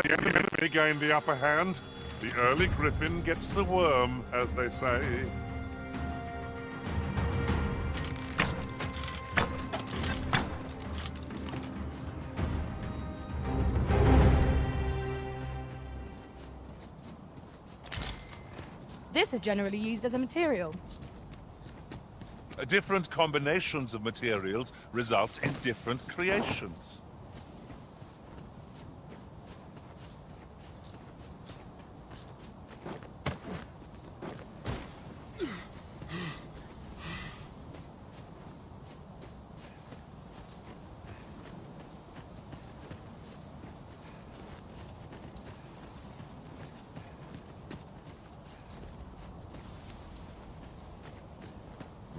The enemy gained the upper hand. The early griffin gets the worm, as they say. This is generally used as a material. Different combinations of materials result in different creations.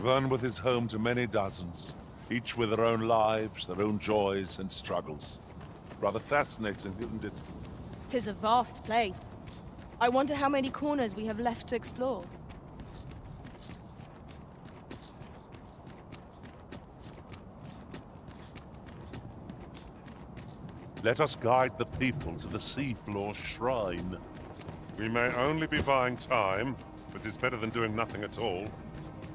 Vernworth is home to many dozens, each with their own lives, their own joys and struggles. Rather fascinating, isn't it? 'Tis a vast place. I wonder how many corners we have left to explore. Let us guide the people to the seafloor shrine. We may only be buying time, but it's better than doing nothing at all.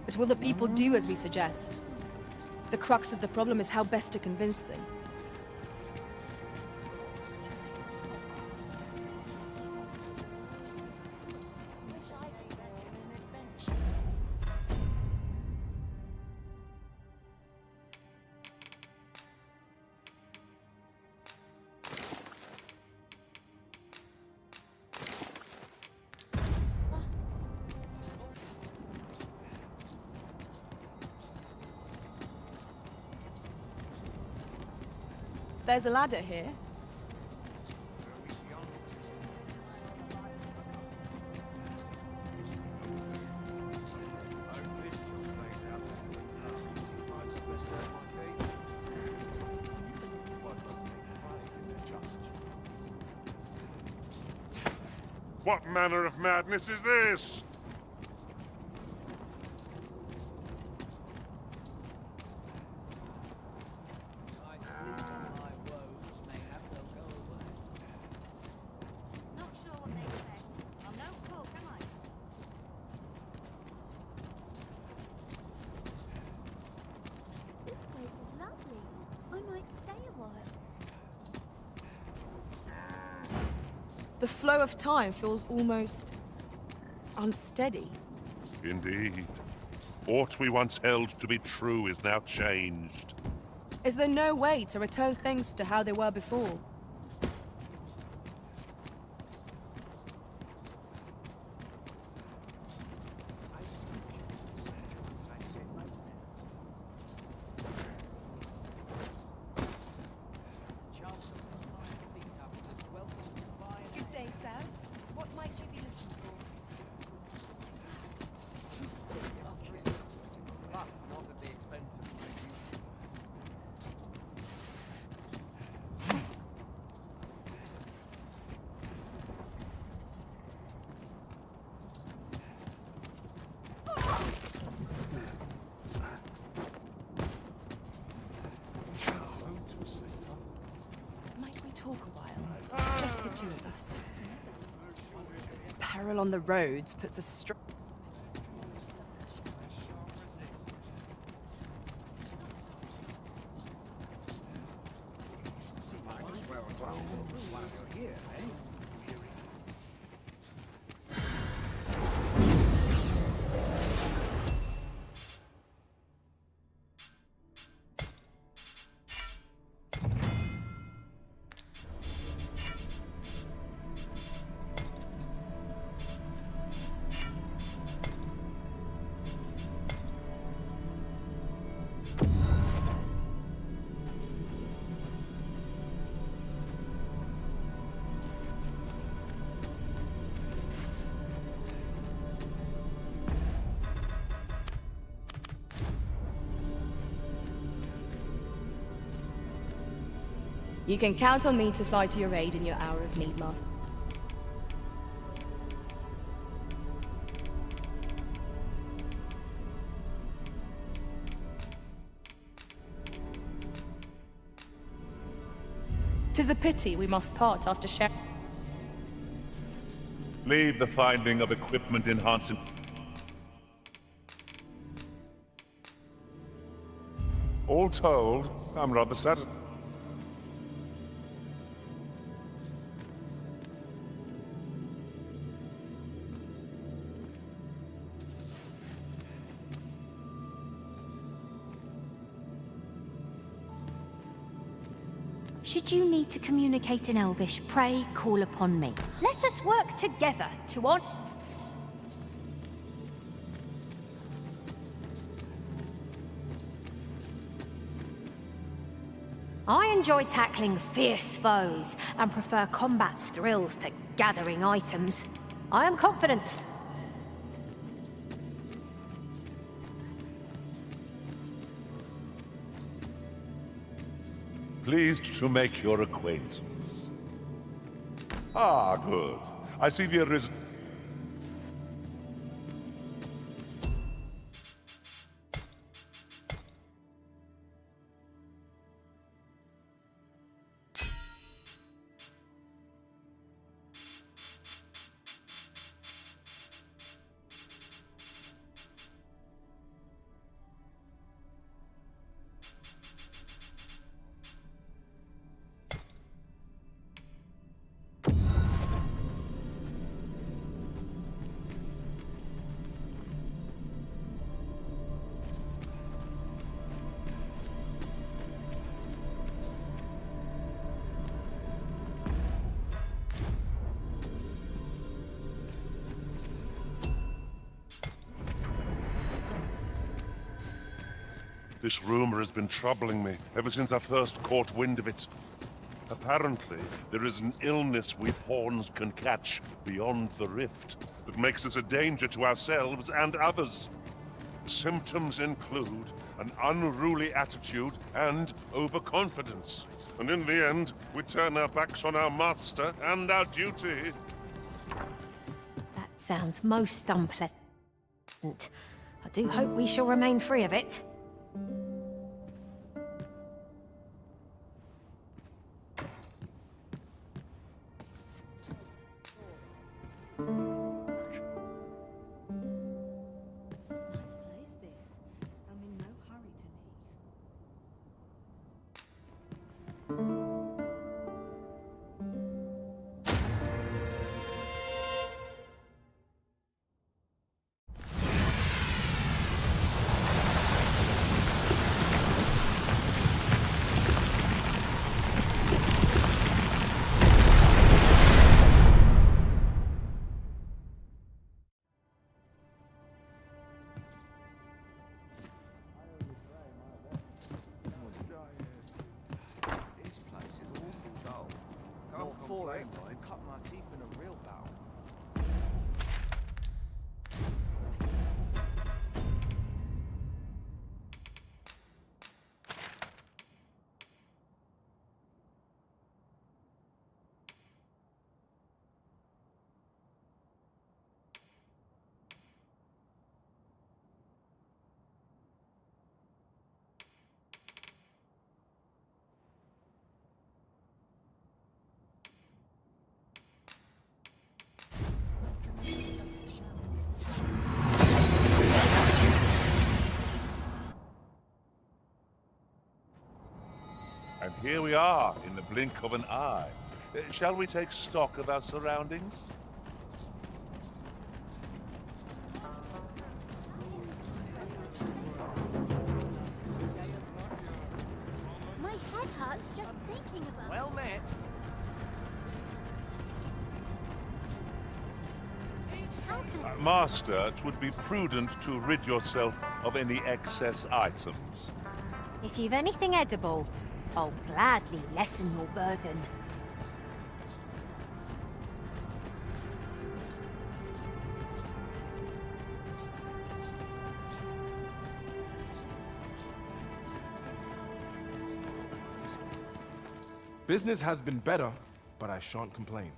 But will the people do as we suggest? The crux of the problem is how best to convince them. There's a ladder here. What manner of madness is this? The flow of time feels almost unsteady. Indeed. Aught we once held to be true is now changed. Is there no way to return things to how they were before? two of us. Peril on the roads puts a You can count on me to fly to your aid in your hour of need, Master. "'Tis a pity we must part after sharing. Leave the finding of equipment enhancing. All told, I'm rather satisfied. Should you need to communicate in Elvish, pray call upon me. Let us work together to on. I enjoy tackling fierce foes and prefer combat's thrills to gathering items. I am confident. Pleased to make your acquaintance. Ah, good. I see the arisen. This rumor has been troubling me ever since I first caught wind of it. Apparently, there is an illness we pawns can catch beyond the rift that makes us a danger to ourselves and others. The symptoms include an unruly attitude and overconfidence. And in the end, we turn our backs on our master and our duty. That sounds most unpleasant. I do hope we shall remain free of it. Cut my teeth in a real battle. And here we are, in the blink of an eye. Shall we take stock of our surroundings? My head hurts just thinking about it. Well met. How can Master, 'twould be prudent to rid yourself of any excess items. If you've anything edible, I'll gladly lessen your burden. Business has been better, but I shan't complain.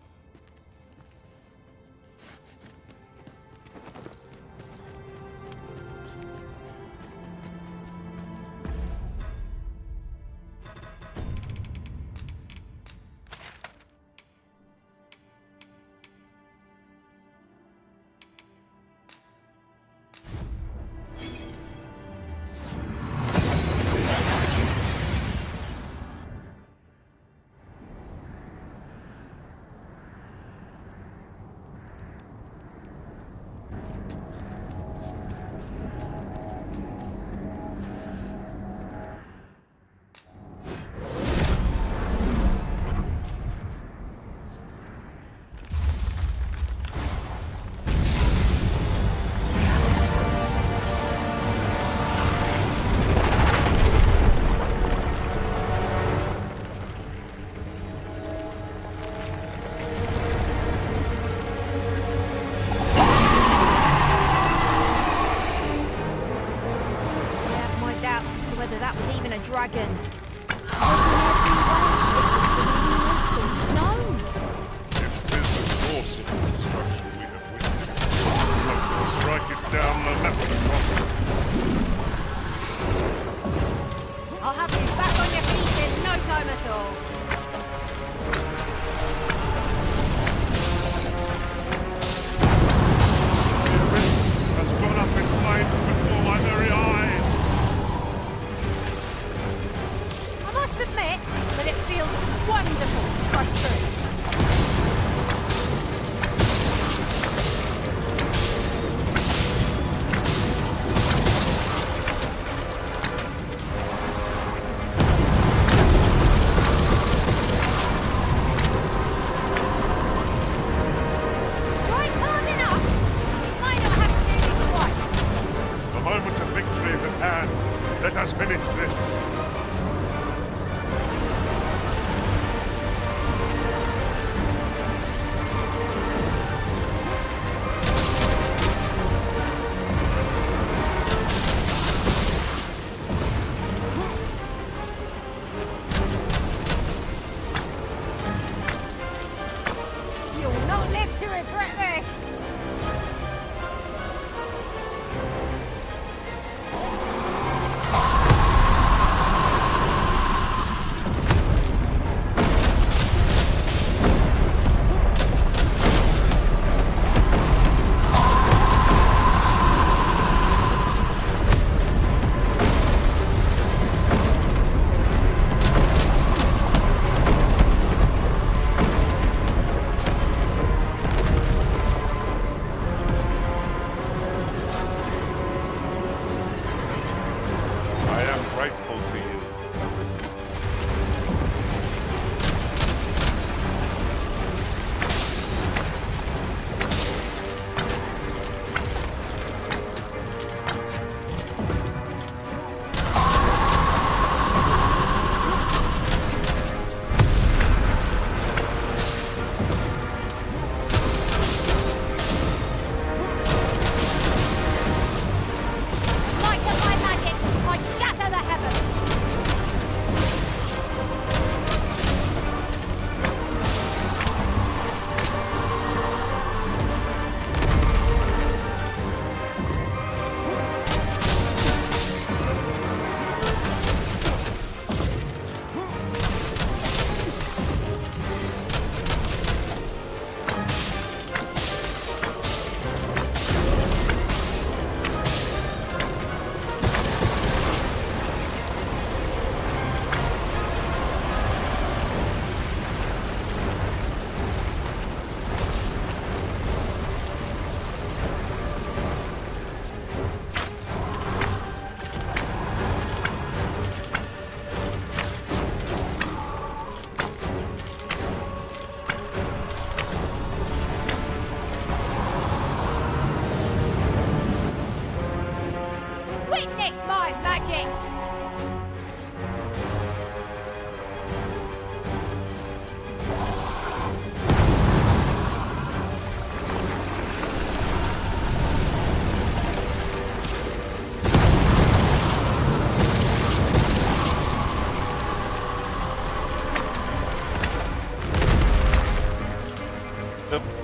Whether that was even a dragon. No! If 'tis the force of the destruction we have witnessed, we must strike it down no matter the cost. I'll have you back on your feet in no time at all. The rift has gone up in flames before my very eyes. I must admit that it feels wonderful to strike through. Strike hard enough. You might not have to do this twice. The moment of victory is at hand. Let us finish this.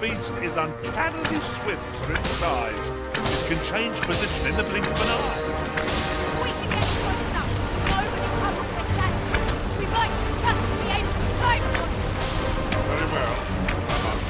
beast is uncannily swift for its size. It can change position in the blink of an eye. We can get close enough. Nobody comes to this standstill. We might just be able to climb on it. Very well. I must.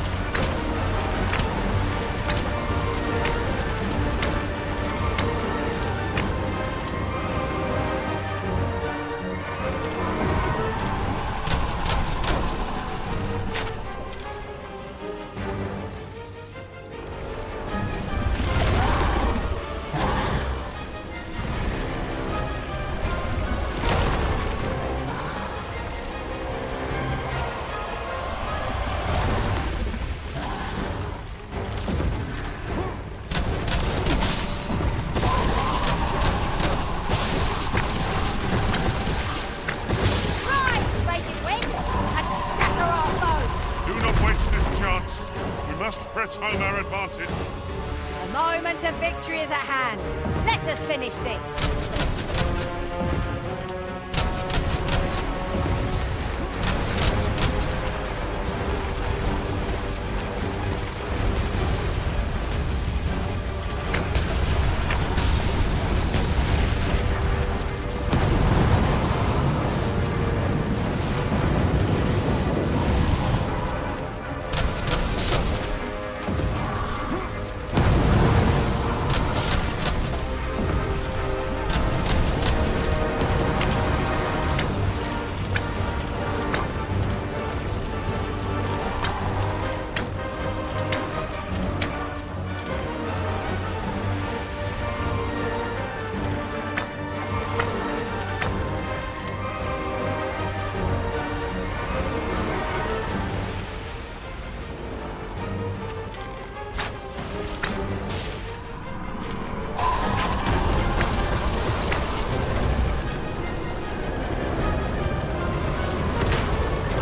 Rise, raging winds, and scatter our foes. Do not waste this chance. We must press home our advantage. The moment of victory is at hand. Let us finish this.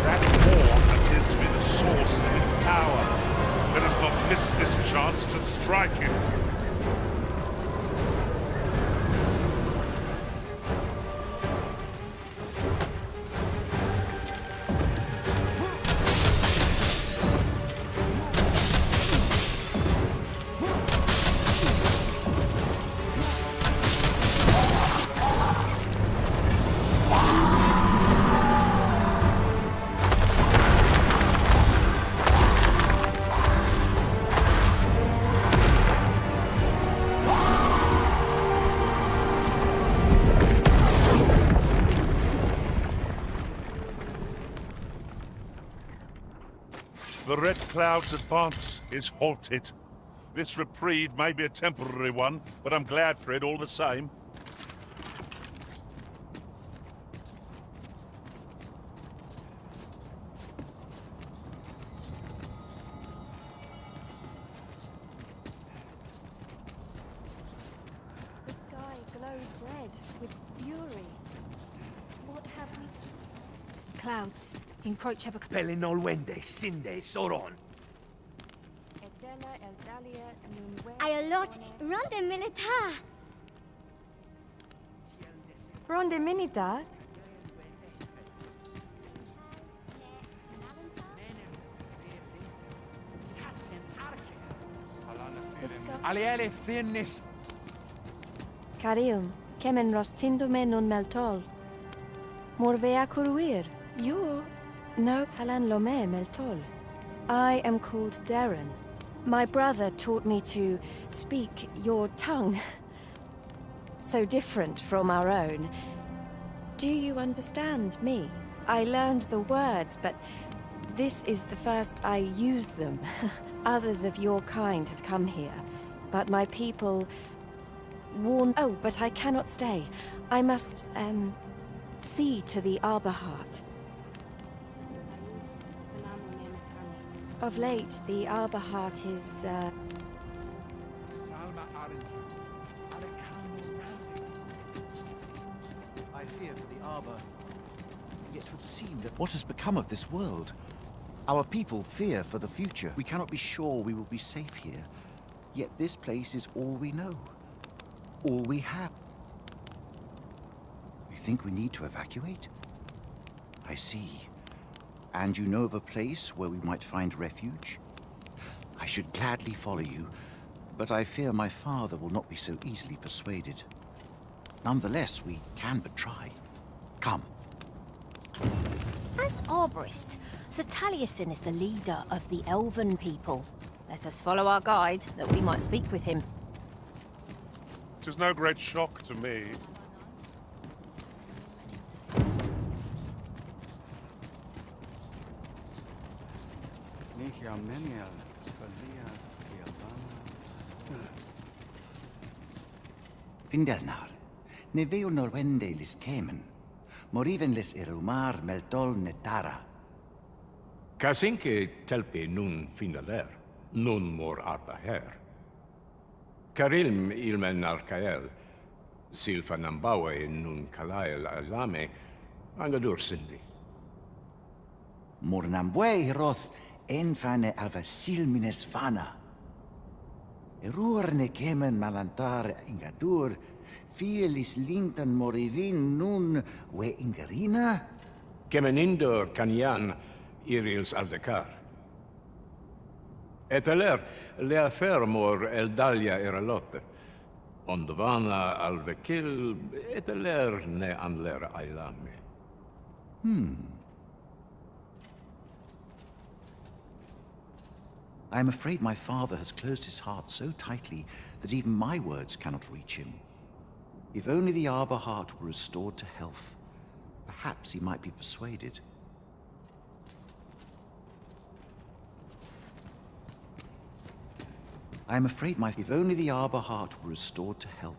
That horn appears to be the source of its power. Let us not miss this chance to strike it. The Red Cloud's advance is halted. This reprieve may be a temporary one, but I'm glad for it all the same. The sky glows red with fury. What have we... Clouds encroach ever closer. Pelinolwende, Sinde, Soron. Aiolot, ronde militar! Ronde Minida? The sky... Aliele Finnis. Carilm, kemen rostindume nun meltol. Morvea curwir. Yo. No halan lome meltol. I am called Darren. My brother taught me to speak your tongue. So different from our own. Do you understand me? I learned the words, but this is the first I use them. Others of your kind have come here, but my people warn... Oh, but I cannot stay. I must, see to the Arbor Heart. Of late, the Arbor Heart is, Salma Arinford. Alekano Randi. I fear for the Arbor. Yet it would seem that what has become of this world? Our people fear for the future. We cannot be sure we will be safe here. Yet this place is all we know. All we have. You think we need to evacuate? I see. And you know of a place where we might find refuge? I should gladly follow you, but I fear my father will not be so easily persuaded. Nonetheless, we can but try. Come. As arborist, Sir Taliesin is the leader of the Elven people. Let us follow our guide, that we might speak with him. 'Tis no great shock to me. Findelnar, ne veo norwende lis kemen. Moriven lis irumar meltol netara. Kasinke telpi nun finaler, nun mor arta her. Karilm ilmen arkael, silfa nambawe nun kalael alame, angadur sindi. Mornambwe roth enfane ava silmines vana. Erur ne kemen malantar ingadur, fielis lintan morivin nun we ingerina? Kemenindur kanyan irils aldekar. Eteler le affermor eldalia eralotte. Ondvana alvekil eteler ne anler ailame. I am afraid my father has closed his heart so tightly that even my words cannot reach him. If only the Arbor heart were restored to health, perhaps he might be persuaded. I am afraid if only the Arbor heart were restored to health.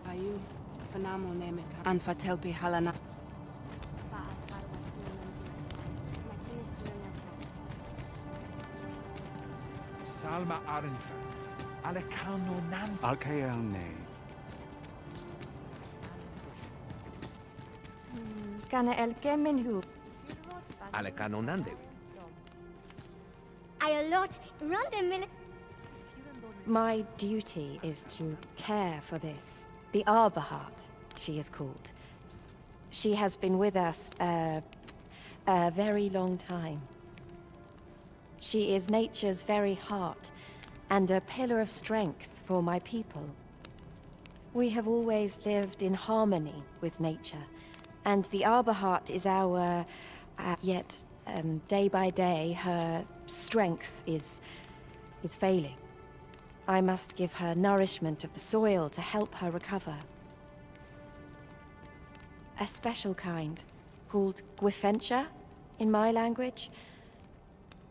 Ayu, fanamo nemet, anfatelpi halana. Salma Arinfa. Alecano Nan. Alkealne. Kana el kemenhu. Alecano Nande. Ayolot, random. My duty is to care for this. The Arbor Heart, she is called. She has been with us a very long time. She is nature's very heart, and a pillar of strength for my people. We have always lived in harmony with nature, and the Arbor Heart is our... yet, day by day, her strength is failing. I must give her nourishment of the soil to help her recover. A special kind, called Gwifentia in my language.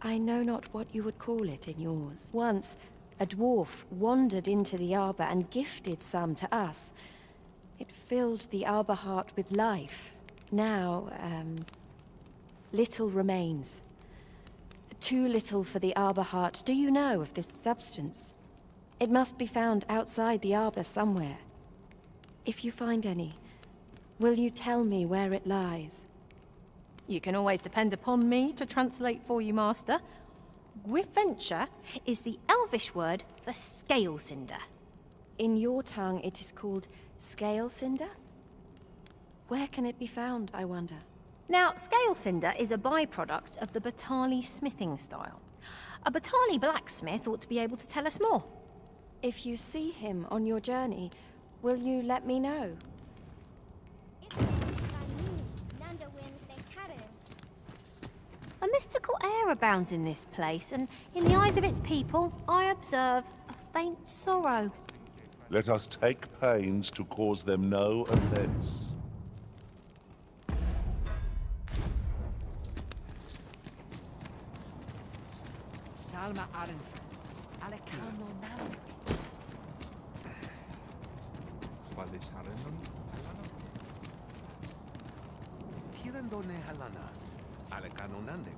I know not what you would call it in yours. Once, a dwarf wandered into the arbor and gifted some to us. It filled the Arbor Heart with life. Now, little remains. Too little for the Arbor Heart. Do you know of this substance? It must be found outside the arbor somewhere. If you find any, will you tell me where it lies? You can always depend upon me to translate for you, Master. Gwifentia is the Elvish word for scale cinder. In your tongue, it is called scale cinder? Where can it be found, I wonder? Now, scale cinder is a byproduct of the Batali smithing style. A Batali blacksmith ought to be able to tell us more. If you see him on your journey, will you let me know? A mystical air abounds in this place, and in the eyes of its people, I observe a faint sorrow. Let us take pains to cause them no offense. Salma Arinfa. Alecano Nande. Valis Harenon, Halana. Kirandone Halana. Alecano Nande.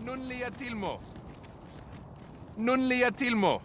Nun liatilmo. Nun liatilmo.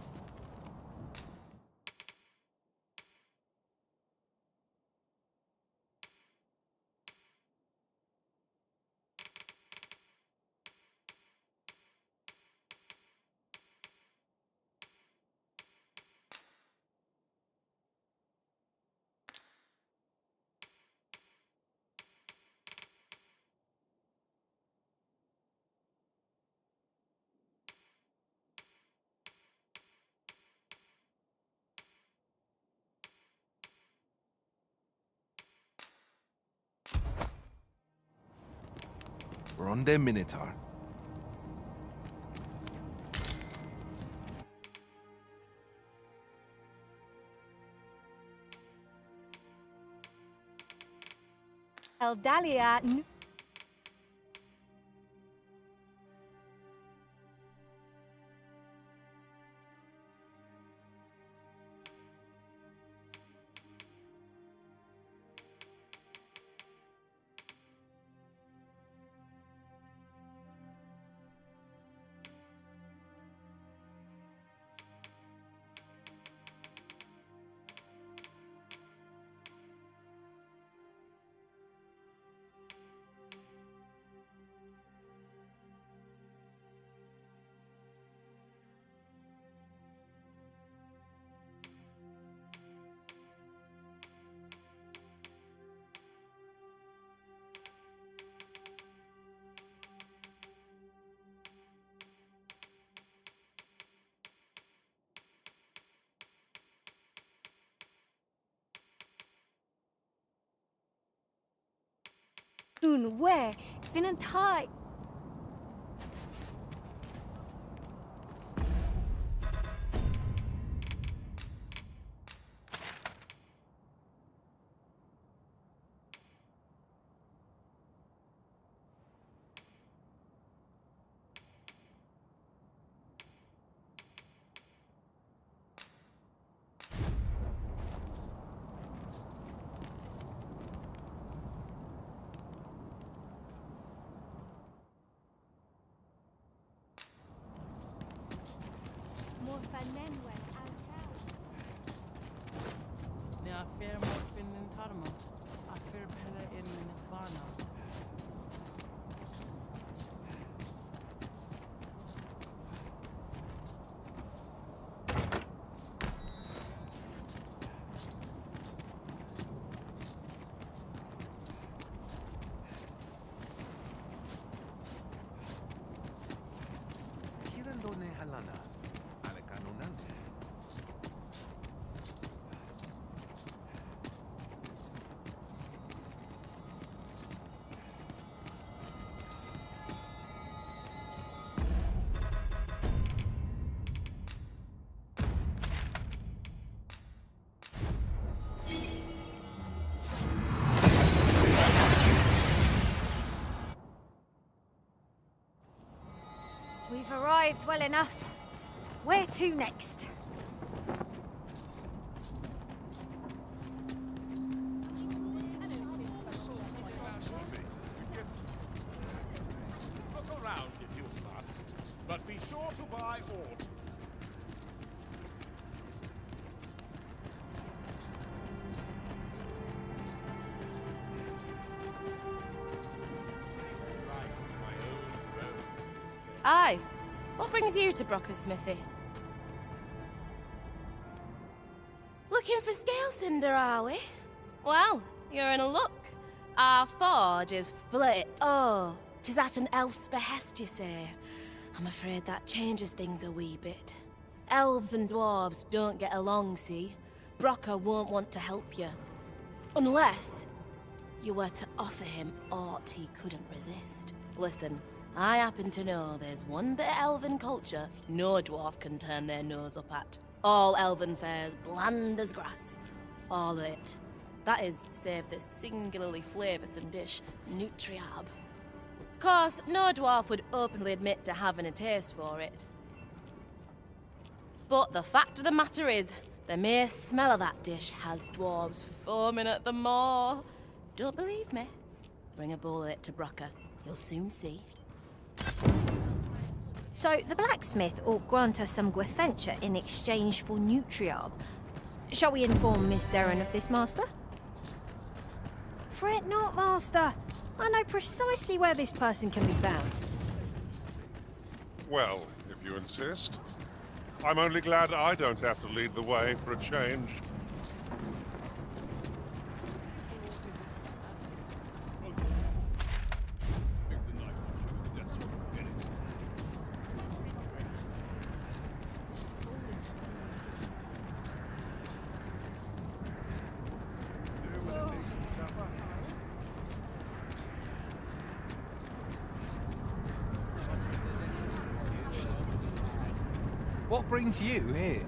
Ronde Minotaur. Eldalia. Dun where? Finan tai. Ne afer morfinin tarma. Afer pele in Minnesvana. Kirandone halana. Alekanonande. We've arrived well enough. Where to next? Look around if you must, but be sure to buy aught. Aye. What brings you to Brocker's smithy? Looking for scale cinder, are we? Well, you're in a luck. Our forge is full of it. Oh, 'tis at an elf's behest, you say. I'm afraid that changes things a wee bit. Elves and dwarves don't get along, see? Brocker won't want to help you. Unless you were to offer him aught he couldn't resist. Listen, I happen to know there's one bit of elven culture no dwarf can turn their nose up at. All elven fare's bland as grass. All of it. That is, save the singularly flavoursome dish, Nutriab. Course, no dwarf would openly admit to having a taste for it. But the fact of the matter is, the mere smell of that dish has dwarves foaming at the maw. Don't believe me? Bring a bowl of it to Brocker. You'll soon see. So the blacksmith ought grant us some Gwefenture in exchange for Nutriab. Shall we inform Miss Derren of this, Master? Fret not, Master. I know precisely where this person can be found. Well, if you insist. I'm only glad I don't have to lead the way for a change. What brings you here?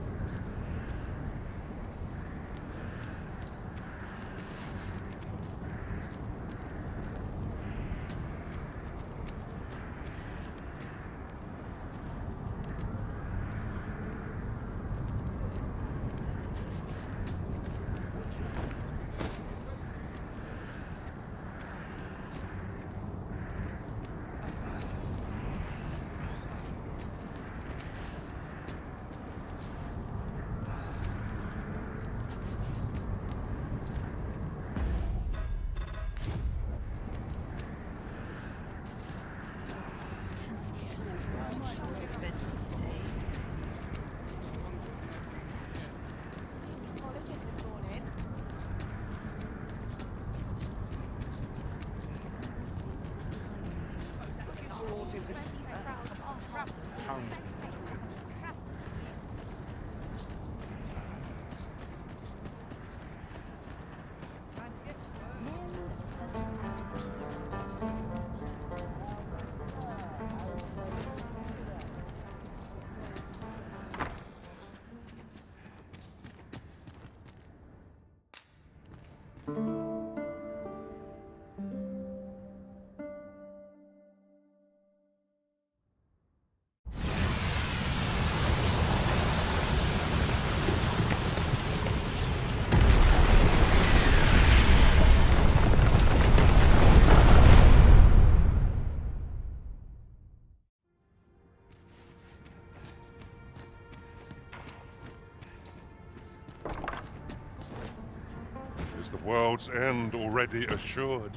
Is the world's end already assured?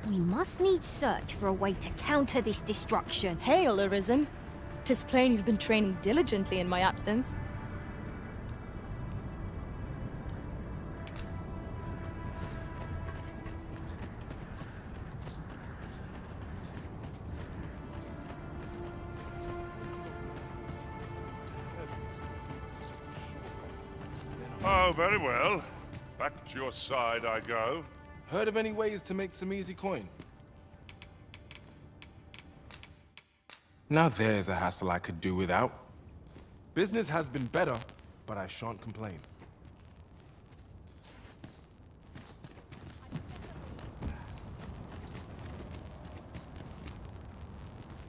We must needs search for a way to counter this destruction. Hail, Arisen. 'Tis plain you've been training diligently in my absence. Oh, very well. Back to your side I go. Heard of any ways to make some easy coin? Now there's a hassle I could do without. Business has been better, but I shan't complain.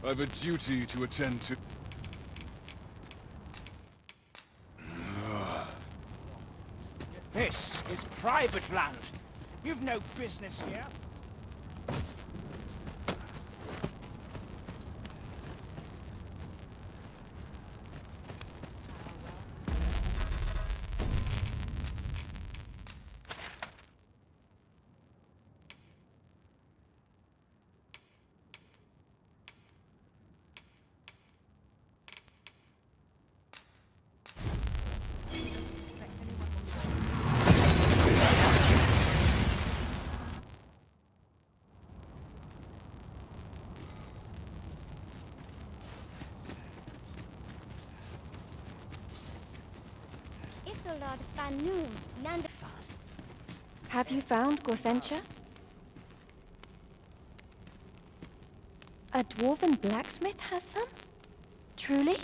I've a duty to attend to. This is private land. You've no business here. Have you found Gwefencha? A dwarven blacksmith has some? Truly?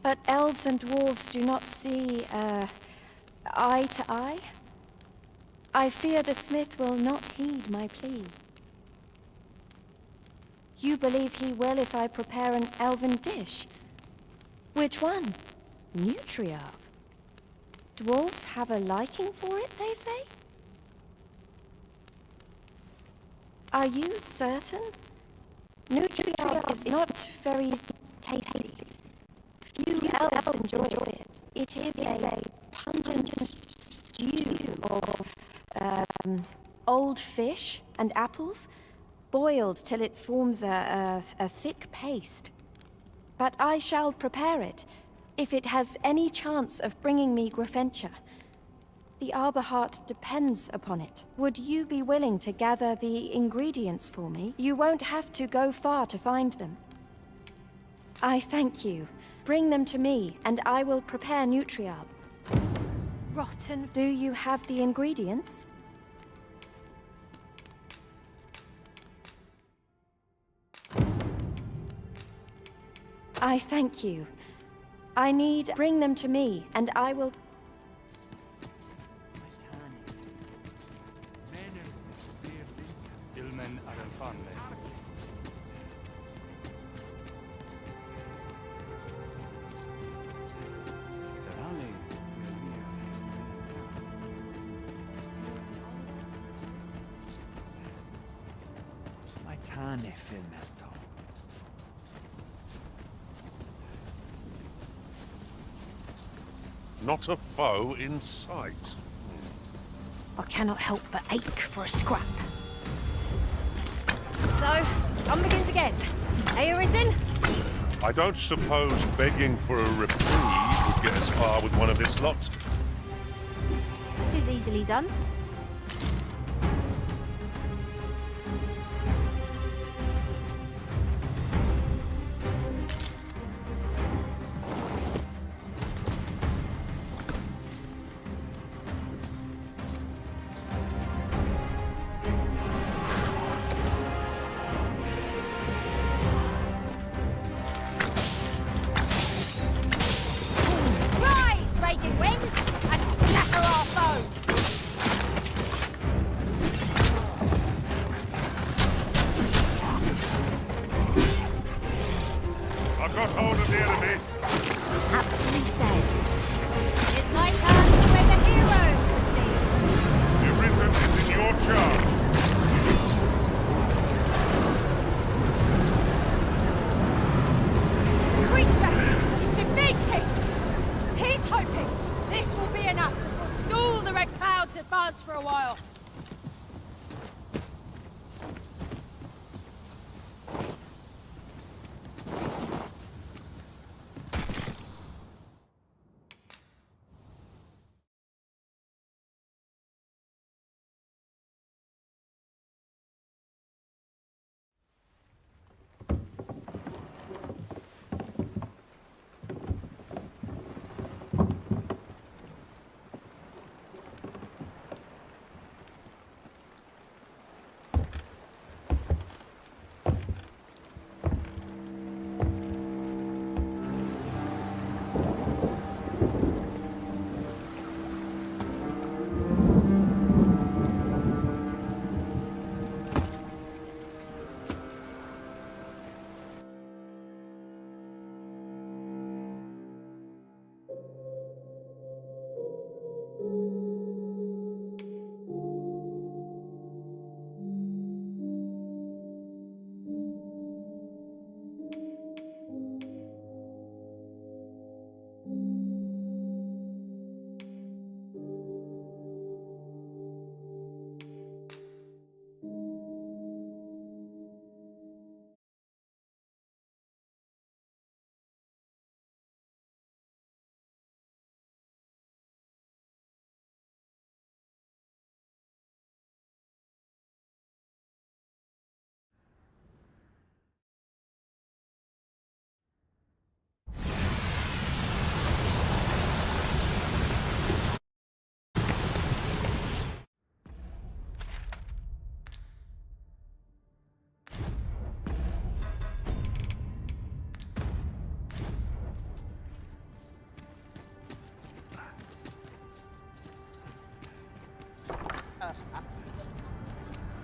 But elves and dwarves do not see, eye to eye? I fear the smith will not heed my plea. You believe he will if I prepare an elven dish? Which one? Nutriarb. Dwarves have a liking for it, they say? Are you certain? Nutriarb is not very tasty. Few elves enjoy it. It is a pungent stew of old fish and apples, boiled till it forms a thick paste. But I shall prepare it, if it has any chance of bringing me Gwefencha. The Arbor Heart depends upon it. Would you be willing to gather the ingredients for me? You won't have to go far to find them. I thank you. Bring them to me, and I will prepare Nutriarb. Rotten. Do you have the ingredients? I thank you. I need... Bring them to me, and I will... Ilmen Arafanle. Tane filmetto. Not a foe in sight. I cannot help but ache for a scrap. So, fun begins again. Hey, Arisen? I don't suppose begging for a reprieve would get as far with one of its lot. It is easily done. Rise, raging winds, and scatter our foes! I've got hold of the enemy. Aptly said. It's my turn to play the hero, The Arisen is in your charge. Creature is defeated! He's hoping this will be enough to forestall the Red Cloud's advance for a while.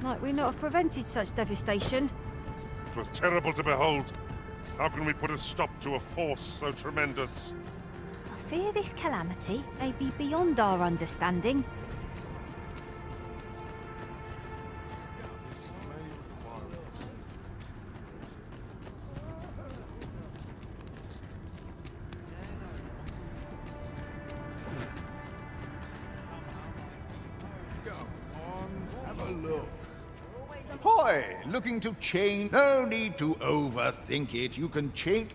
Might we not have prevented such devastation? It was terrible to behold. How can we put a stop to a force so tremendous? I fear this calamity may be beyond our understanding. Have a look. Hoy, looking to change? No need to overthink it. You can change.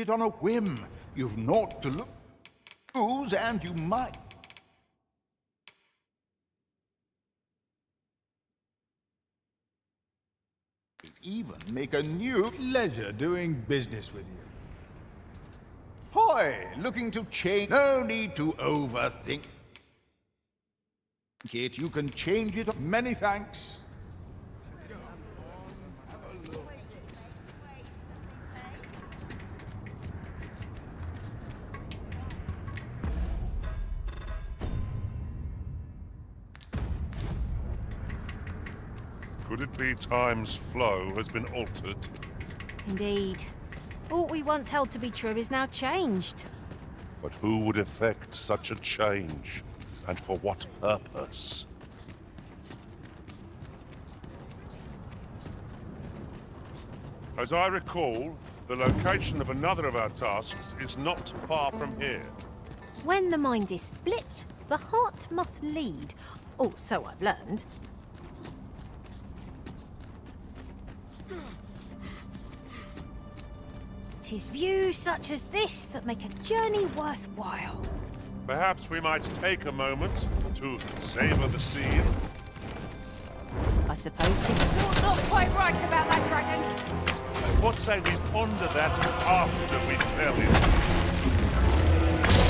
it on a whim. You've naught to lose, and you might. Even make a new pleasure doing business with you. Hoy, looking to change. No need to overthink it. You can change it. Many thanks. Could it be time's flow has been altered? Indeed. All we once held to be true is now changed. But who would effect such a change? And for what purpose? As I recall, the location of another of our tasks is not far from here. When the mind is split, the heart must lead. Oh, so I've learned. Tis views such as this that make a journey worthwhile. Perhaps we might take a moment to savor the scene. I suppose it's not quite right about that dragon. What say we ponder that after we fell in?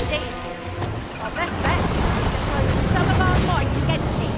Indeed. Our best bet is to throw some of our might against it.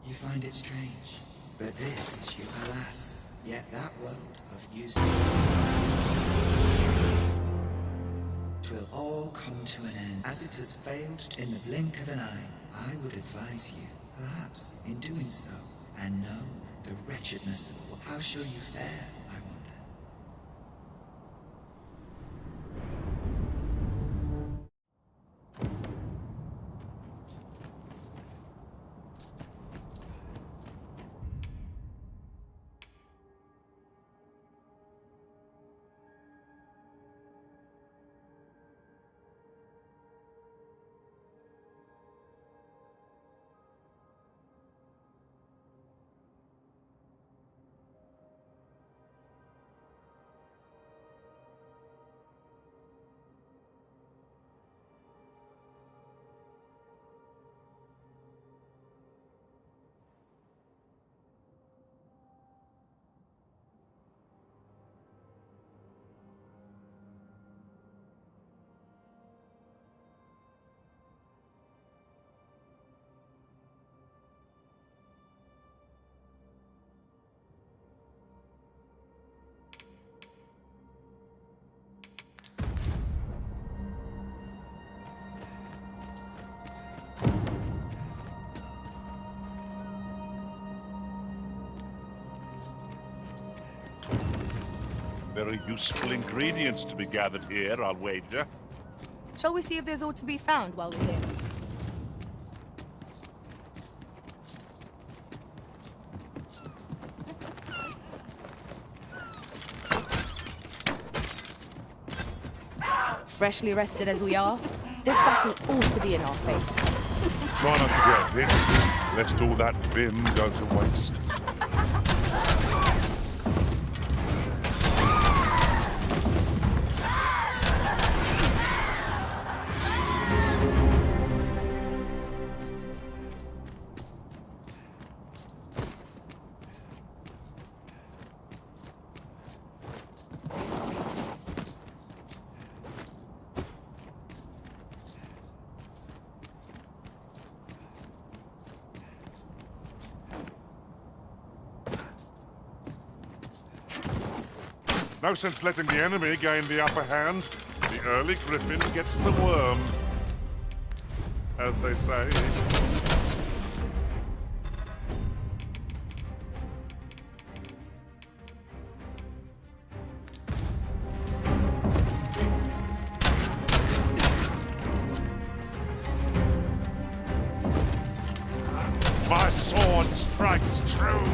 You find it strange, but this is you, alas. Yet that world of use will all come to an end, as it has failed in the blink of an eye. I would advise you, perhaps, in doing so, and know the wretchedness of how shall you fare, I wonder. Very useful ingredients to be gathered here, I'll wager. Shall we see if there's aught to be found while we're here? Freshly rested as we are, this battle ought to be in our favor. Try not to get hit, lest all that vim go to waste. No sense letting the enemy gain the upper hand. The early griffin gets the worm, as they say. My sword strikes true!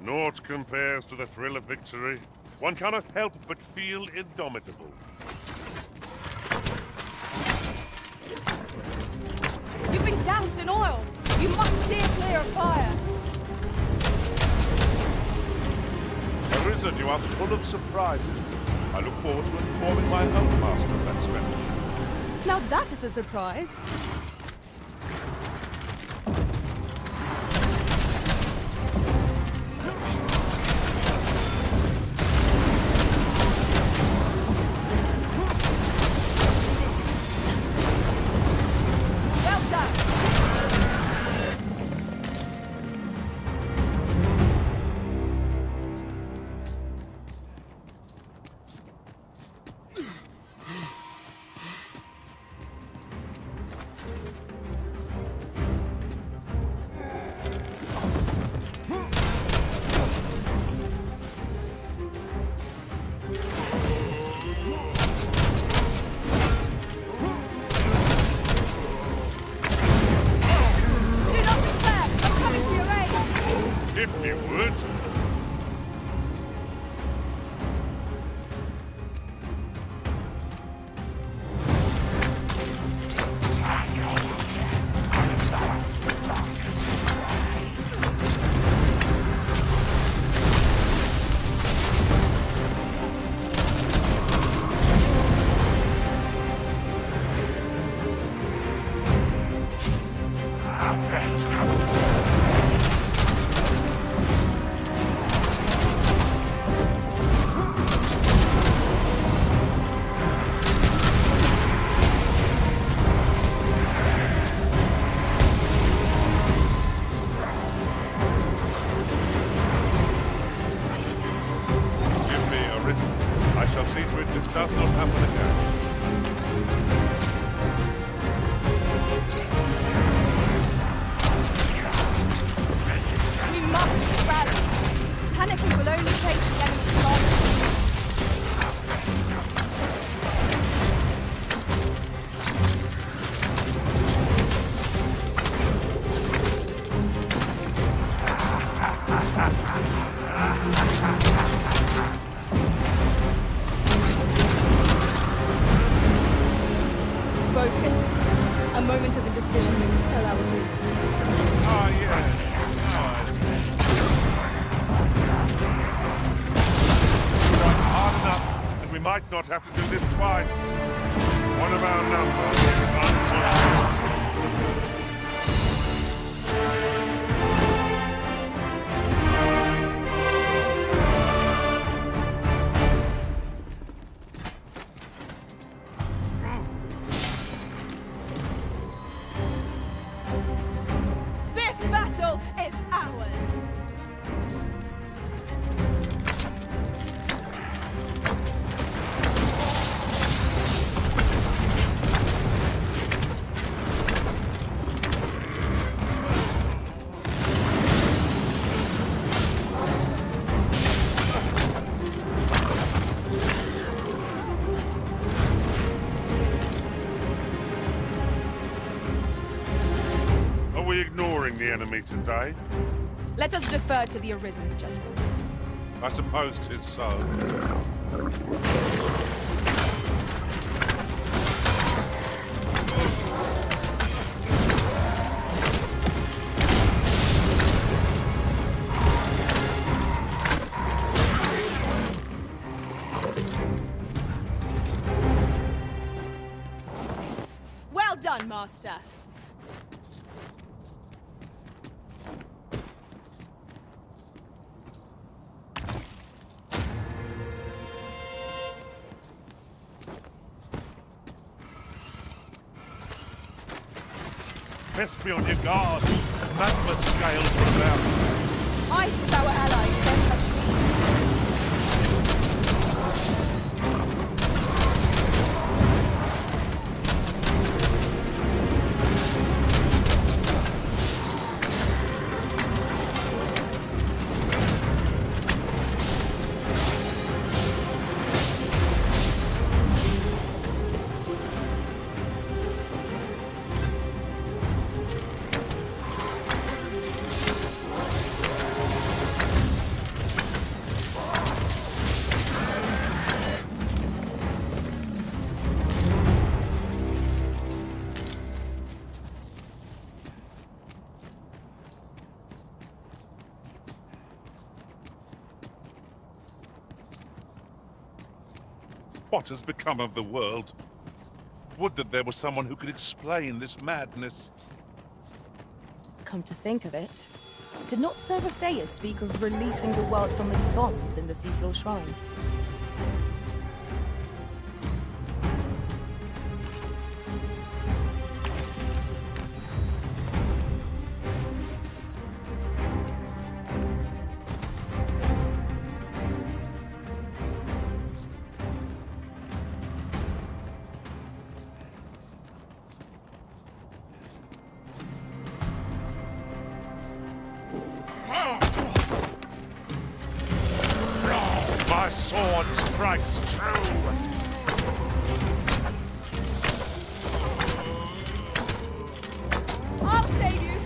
Naught compares to the thrill of victory. One cannot help but feel indomitable. You've been doused in oil! You must steer clear of fire! Arisen, you are full of surprises. I look forward to informing my own master of that strategy. Now that is a surprise. If you would. I shall see to it this does not happen again. We must rally. Panicking will only take the enemy longer. Focus. A moment of indecision may spell our doom. Ah, yes. Tried hard enough, and we might not have to do this twice. One of our number is unconscious. This battle is ours! Are we ignoring the enemy today? Let us defer to the Arisen's judgment. I suppose 'tis so. Well done, Master. Best be on your guard. Magma scales are about. Ice is our ally against such feats. What has become of the world? Would that there was someone who could explain this madness. Come to think of it, did not Sir Theus speak of releasing the world from its bonds in the Seafloor Shrine? My sword strikes true! I'll save you.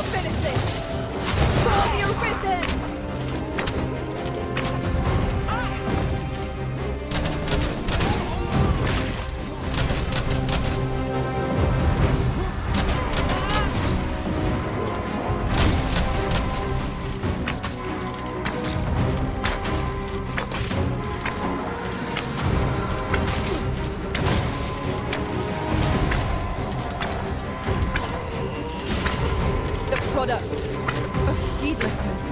finish this! For the Arisen! Product of heedlessness.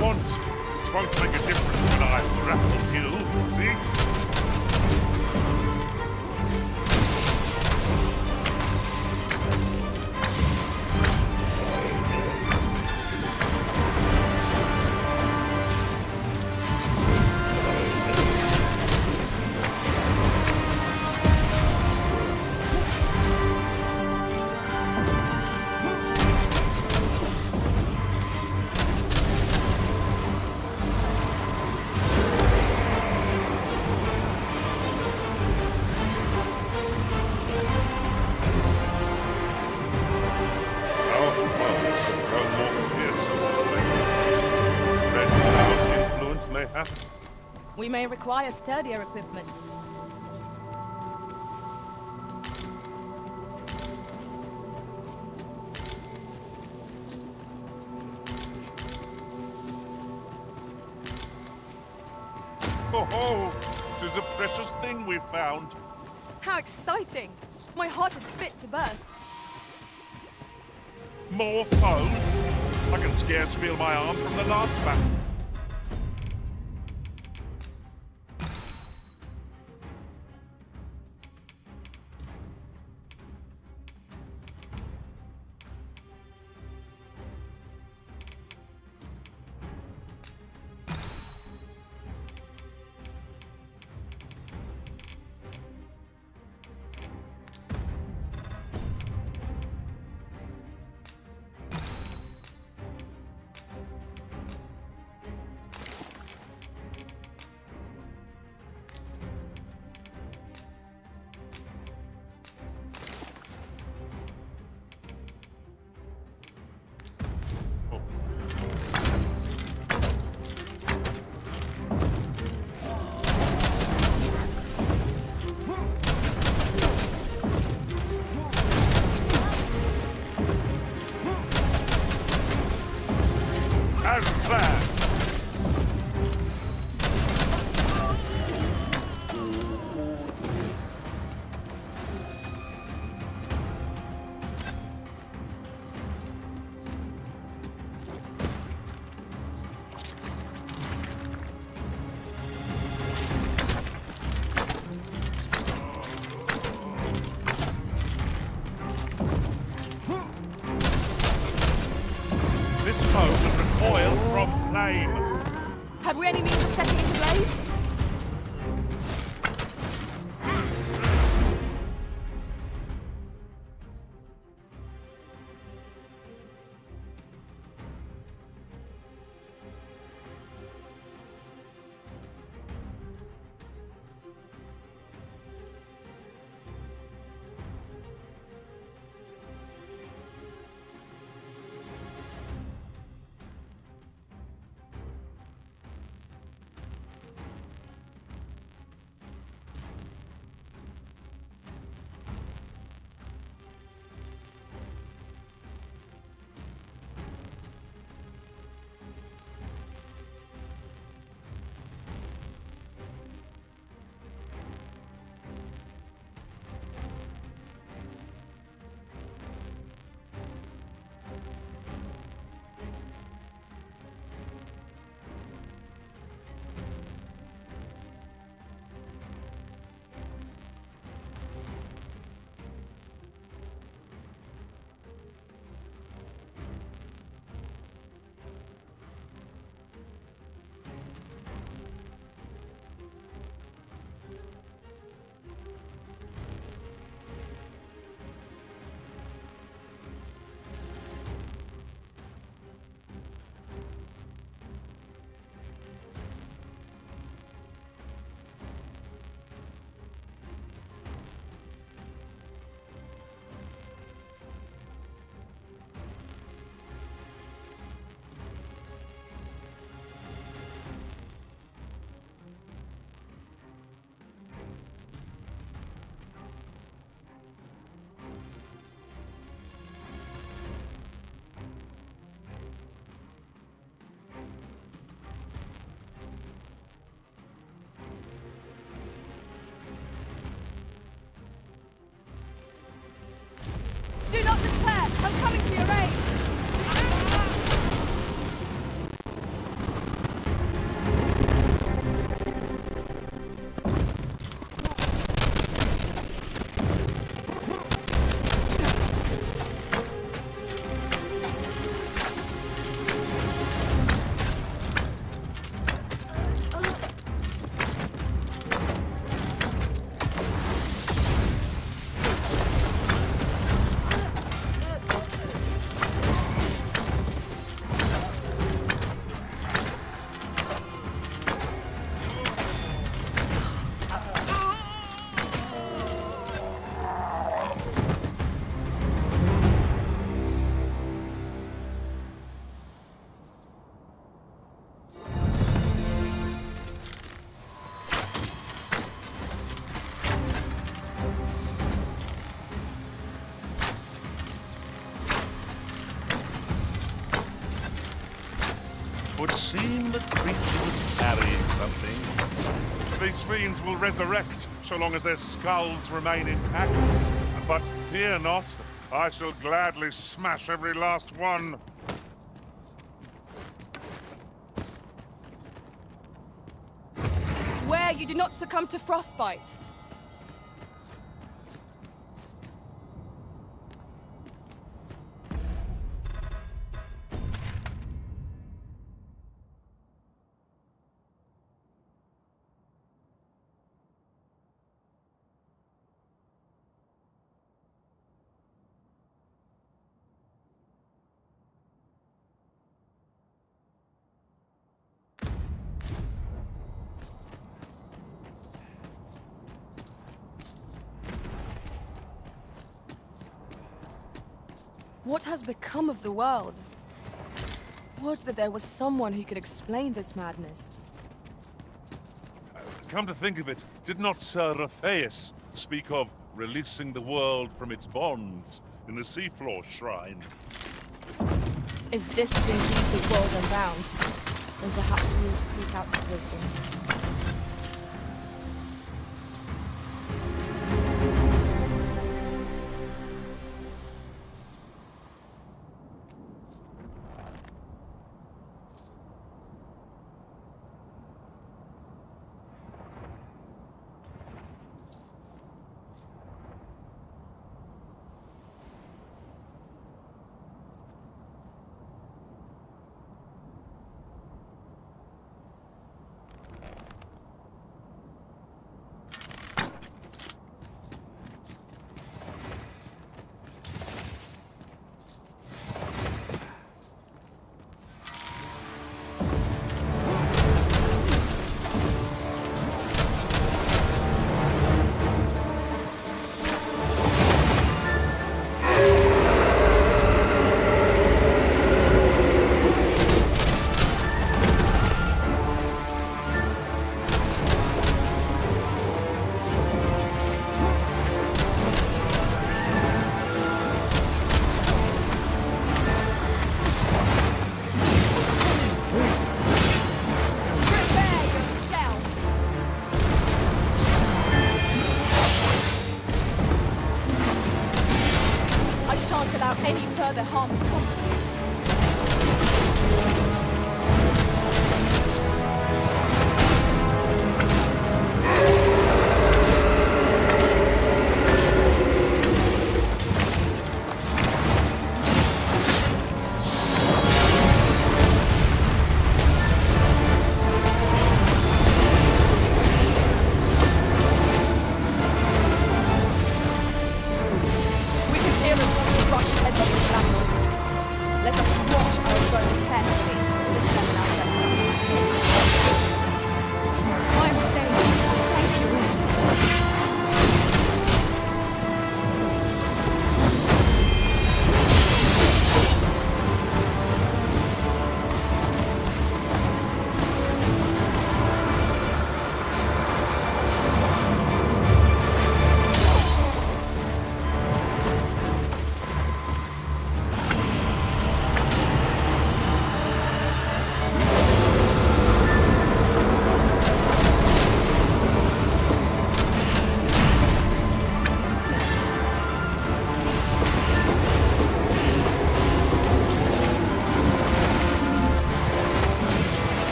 want. It won't make a difference when I grapple you, see? We may require sturdier equipment. Oh, 'tis a precious thing we found. How exciting! My heart is fit to burst. More foes? I can scarce feel my arm from the last battle. seen the creature was carrying something. These fiends will resurrect so long as their skulls remain intact. But fear not, I shall gladly smash every last one. Where you do not succumb to frostbite. What has become of the world? Would that there was someone who could explain this madness. Come to think of it, did not Sir Rafeus speak of releasing the world from its bonds in the seafloor shrine? If this is indeed the world unbound, then perhaps we ought to seek out his wisdom. Any further harm to come to you. We can hear a rush head of this battle. Let us watch our foe carefully to determine our best strategy. I'm safe. Thank you.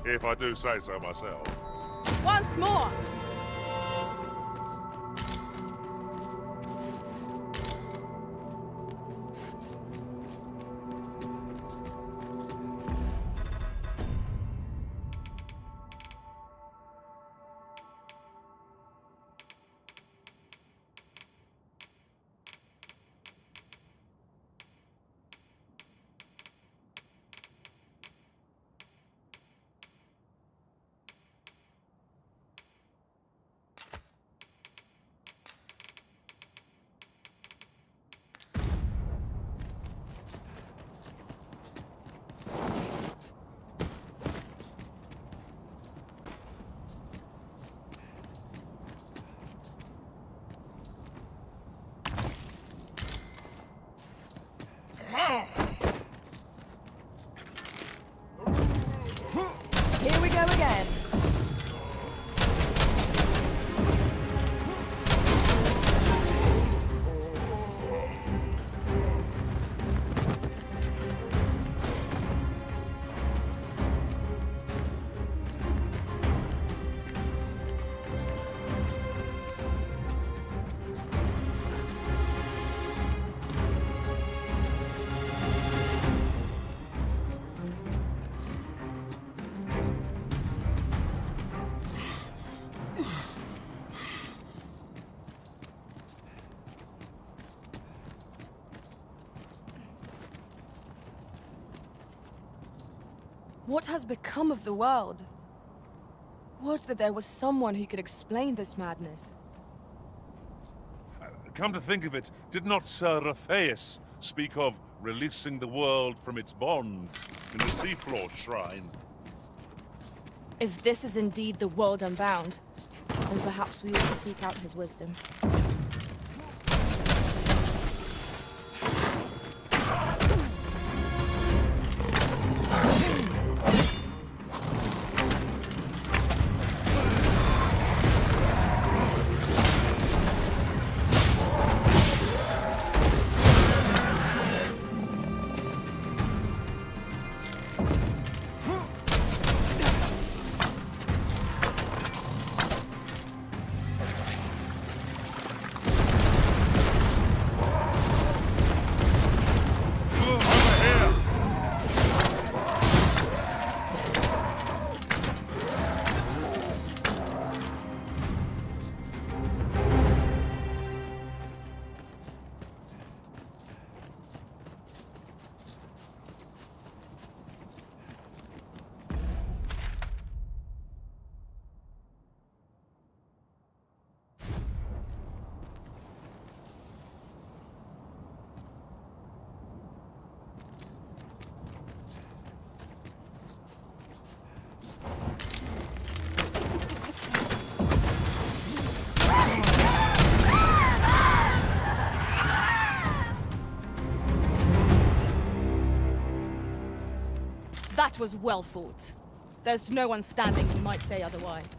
if I do say so myself. Once more! Here we go again. What has become of the world? Would that there was someone who could explain this madness. Come to think of it, did not Sir Raphaeus speak of releasing the world from its bonds in the seafloor shrine? If this is indeed the world unbound, then perhaps we ought to seek out his wisdom. That was well fought. There's no one standing who might say otherwise.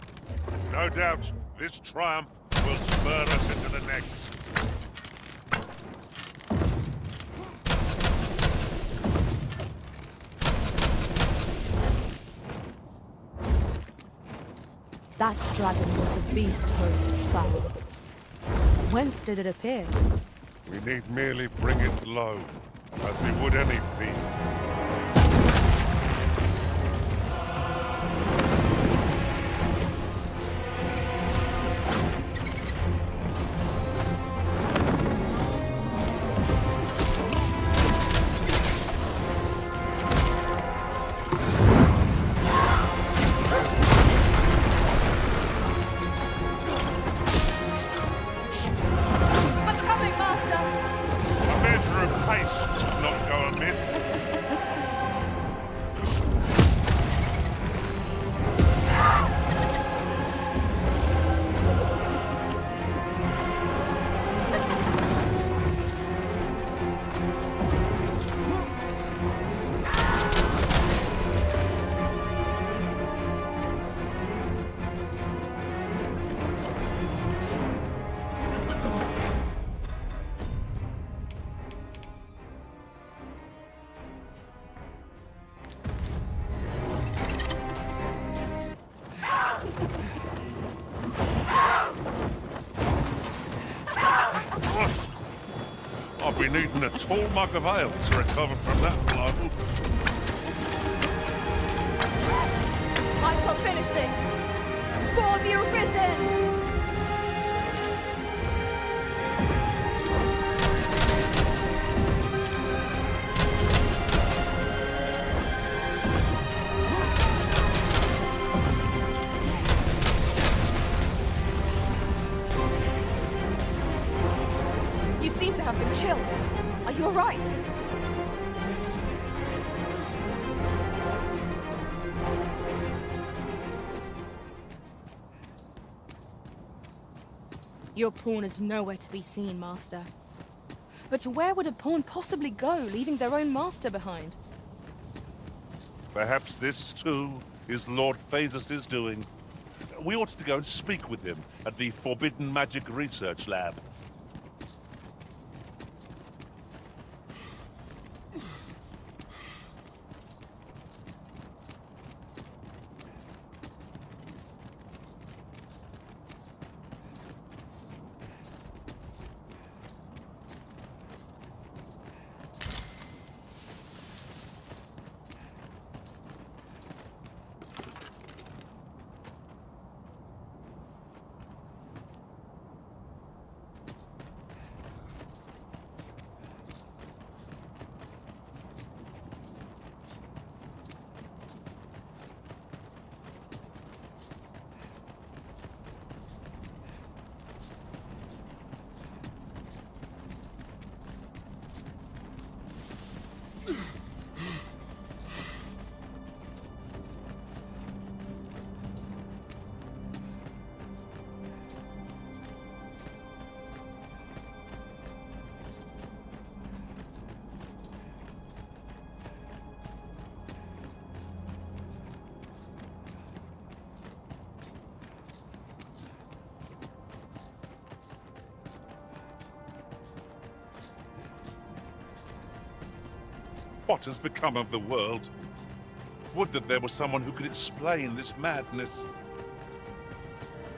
No doubt, this triumph will spur us into the next. That dragon was a beast most foul. Whence did it appear? We need merely bring it low, as we would any fiend. be needing a tall mug of ale to recover from that blow. I shall finish this! For the Arisen! You seem to have been chilled. Are you alright? Your pawn is nowhere to be seen, Master. But where would a pawn possibly go, leaving their own master behind? Perhaps this, too, is Lord Phaesus' doing. We ought to go and speak with him at the Forbidden Magic Research Lab. What has become of the world? Would that there was someone who could explain this madness.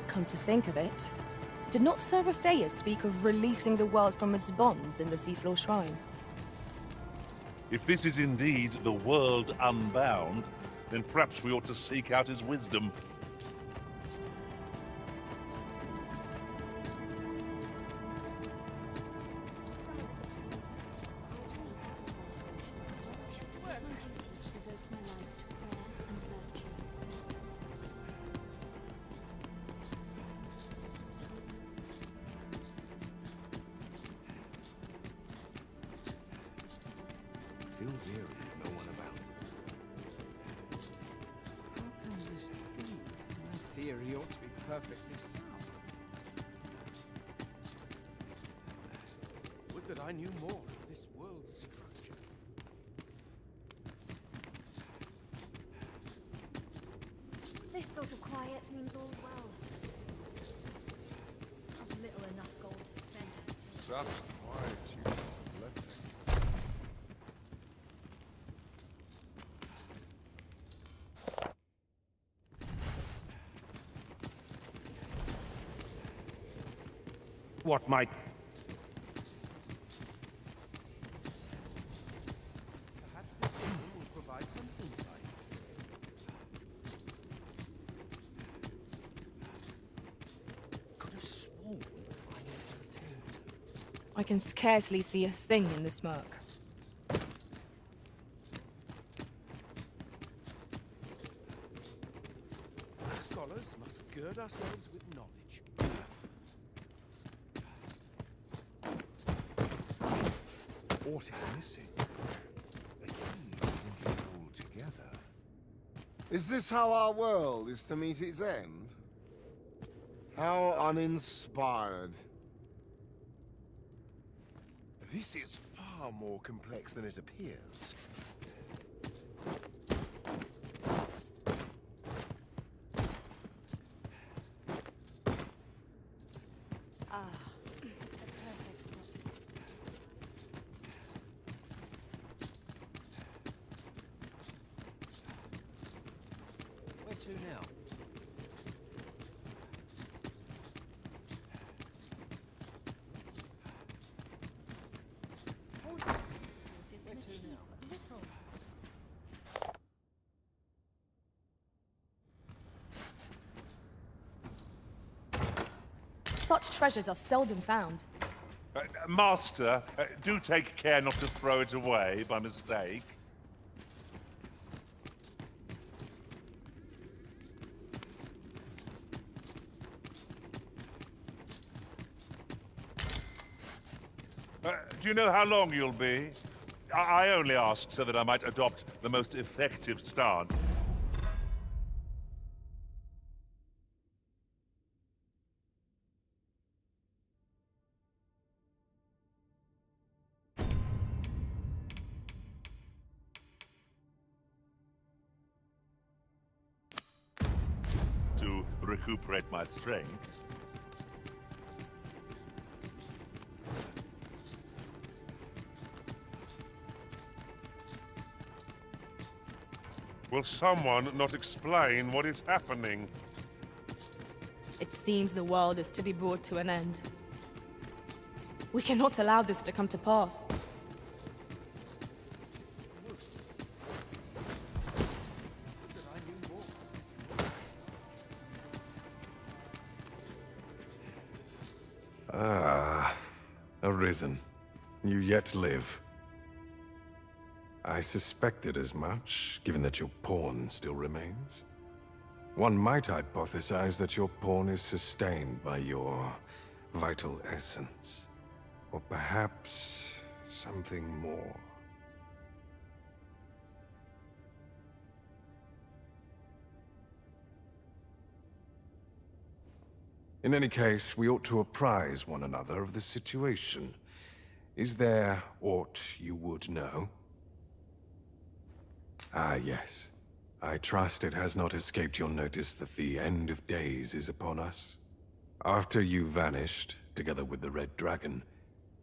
Come to think of it, did not Sir Rotheus speak of releasing the world from its bonds in the Seafloor Shrine? If this is indeed the world unbound, then perhaps we ought to seek out his wisdom. Feels eerie with no one about. How can this be? My theory ought to be perfectly sound. Would that I knew more of this world's structure. This sort of quiet means all's well. I've little enough gold to spend as it is. Such quietude is a blessing. What might... Perhaps this room will provide some insight. Could have sworn I ought to attend to. I can scarcely see a thing in this murk. Scholars must gird ourselves with knowledge. What is missing? A key to link it all together. Is this how our world is to meet its end? How uninspired. This is far more complex than it appears. Ah, the perfect spot. Where to now? such treasures are seldom found. Master, do take care not to throw it away by mistake. Do you know how long you'll be? I only asked so that I might adopt the most effective stance. To recuperate my strength. Will someone not explain what is happening? It seems the world is to be brought to an end. We cannot allow this to come to pass. Ah, Arisen. You yet live. I suspected as much, given that your pawn still remains. One might hypothesize that your pawn is sustained by your vital essence. Or perhaps something more. In any case, we ought to apprise one another of the situation. Is there aught you would know? Ah, yes. I trust it has not escaped your notice that the end of days is upon us. After you vanished, together with the Red Dragon,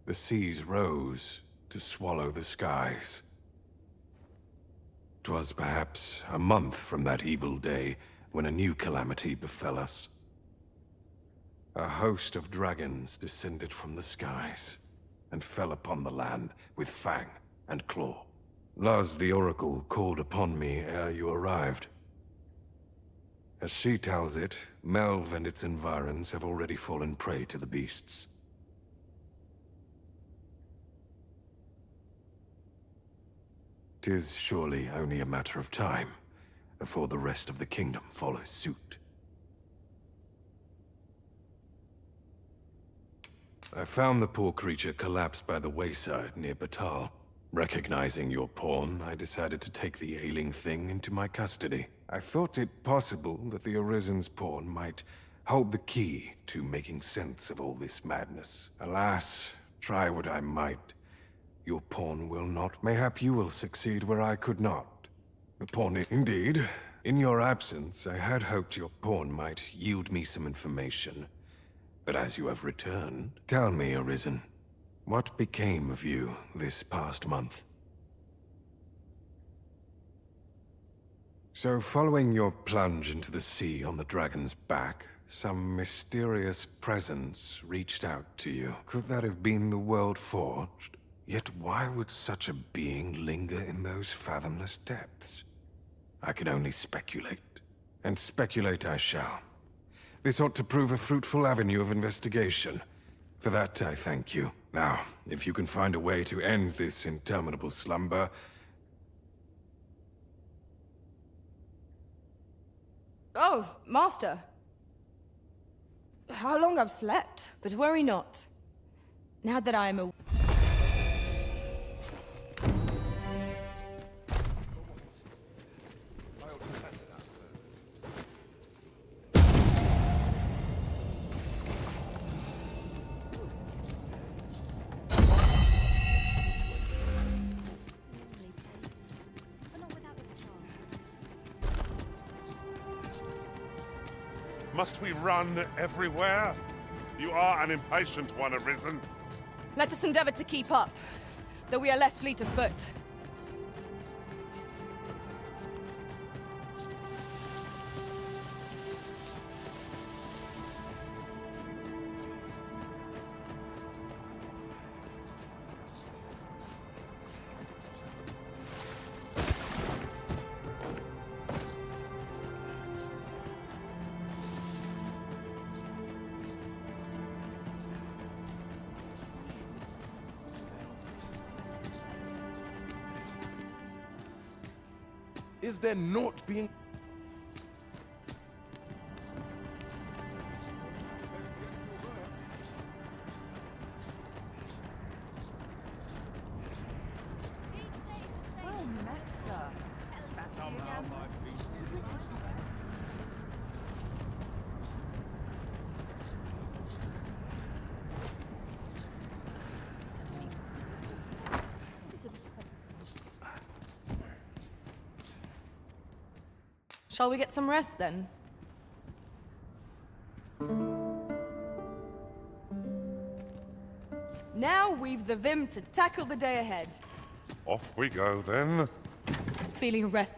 the seas rose to swallow the skies. 'Twas perhaps a month from that evil day when a new calamity befell us. A host of dragons descended from the skies and fell upon the land with fang and claw. Laz the Oracle called upon me ere you arrived. As she tells it, Melve and its environs have already fallen prey to the beasts. 'Tis surely only a matter of time before the rest of the kingdom follows suit. I found the poor creature collapsed by the wayside near Batal. Recognizing your pawn, I decided to take the ailing thing into my custody. I thought it possible that the Arisen's pawn might hold the key to making sense of all this madness. Alas, try what I might, your pawn will not. Mayhap you will succeed where I could not. The pawn, indeed. In your absence, I had hoped your pawn might yield me some information. But as you have returned, tell me, Arisen, what became of you this past month? So, following your plunge into the sea on the dragon's back, some mysterious presence reached out to you. Could that have been the World Forged? Yet why would such a being linger in those fathomless depths? I can only speculate. And speculate I shall. This ought to prove a fruitful avenue of investigation. For that, I thank you. Now, if you can find a way to end this interminable slumber... Oh, Master. How long I've slept, but worry not. Now that I am a... Must we run everywhere? You are an impatient one, Arisen. Let us endeavor to keep up, though we are less fleet of foot. Is there naught being... Well met, sir. Fancy again? Shall we get some rest then? Now we've the vim to tackle the day ahead. Off we go then. Feeling rest.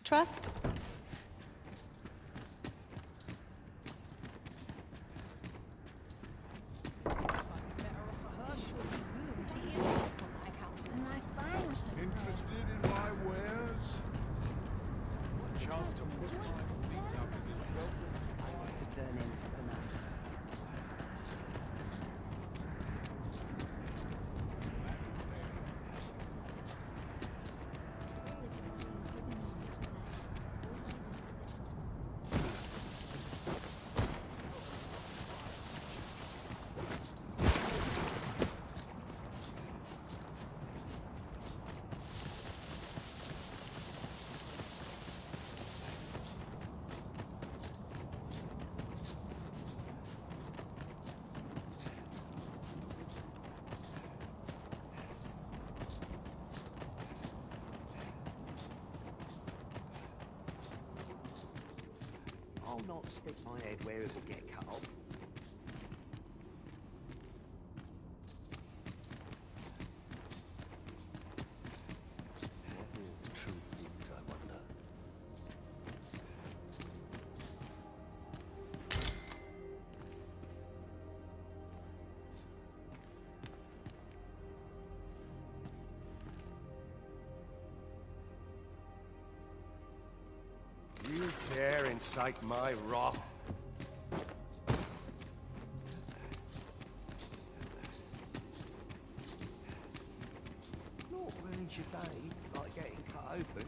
Trust? Interested in my wares? What chance to put my feet up in his welcome? To turn in for the night. I'll not stick my head where it will get cut off. incite my wrath. Not ruins your day, like getting cut open.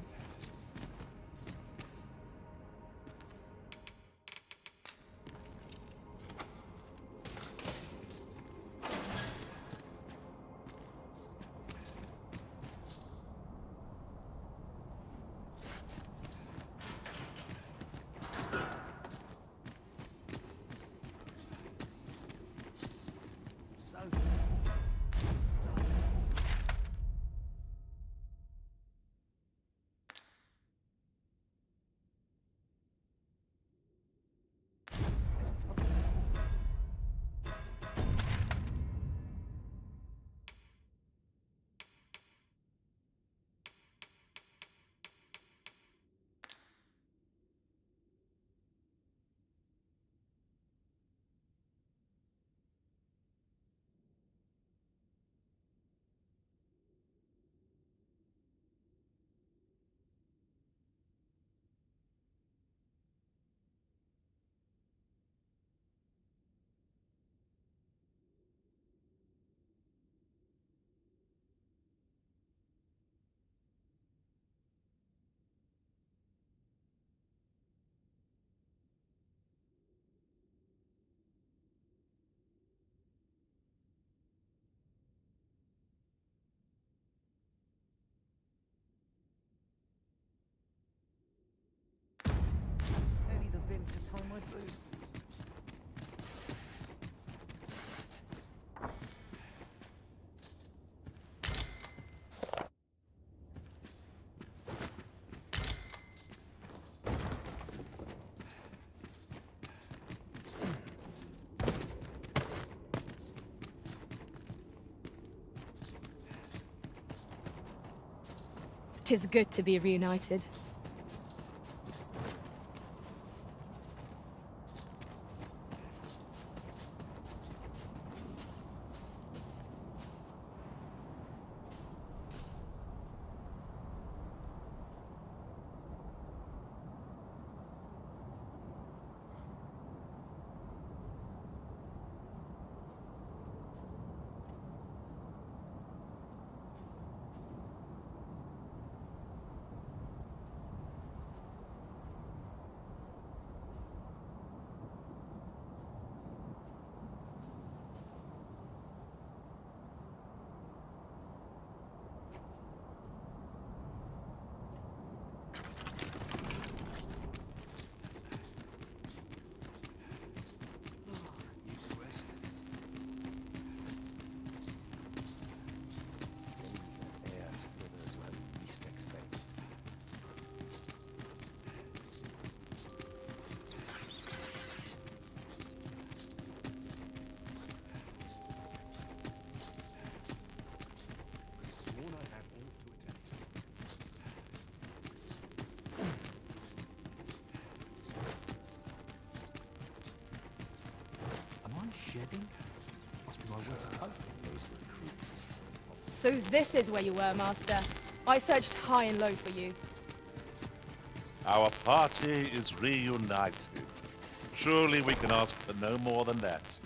Only the vim to tie my boot. Tis good to be reunited. Shedding? Must be my winter coat. So this is where you were, Master. I searched high and low for you. Our party is reunited. Surely we can ask for no more than that.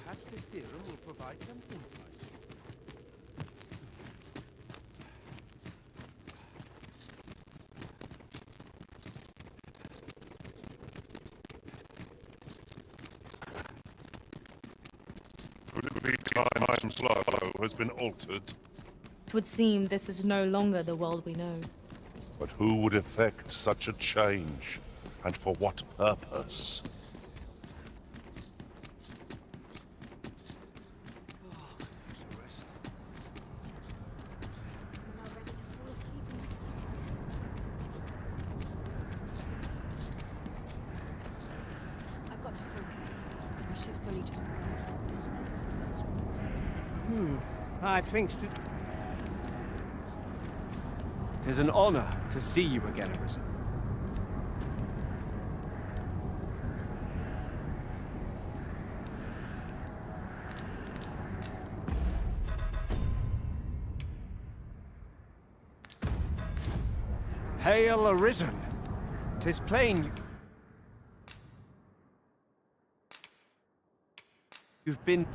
Perhaps this theorem will provide some insight. Could it be time flow has been altered? 'Twould seem this is no longer the world we know. But who would effect such a change? And for what purpose? I've got to focus. My shift's only just begun. I've things to... 'Tis an honor to see you again, Arisen. Hail Arisen! 'Tis plain you've been...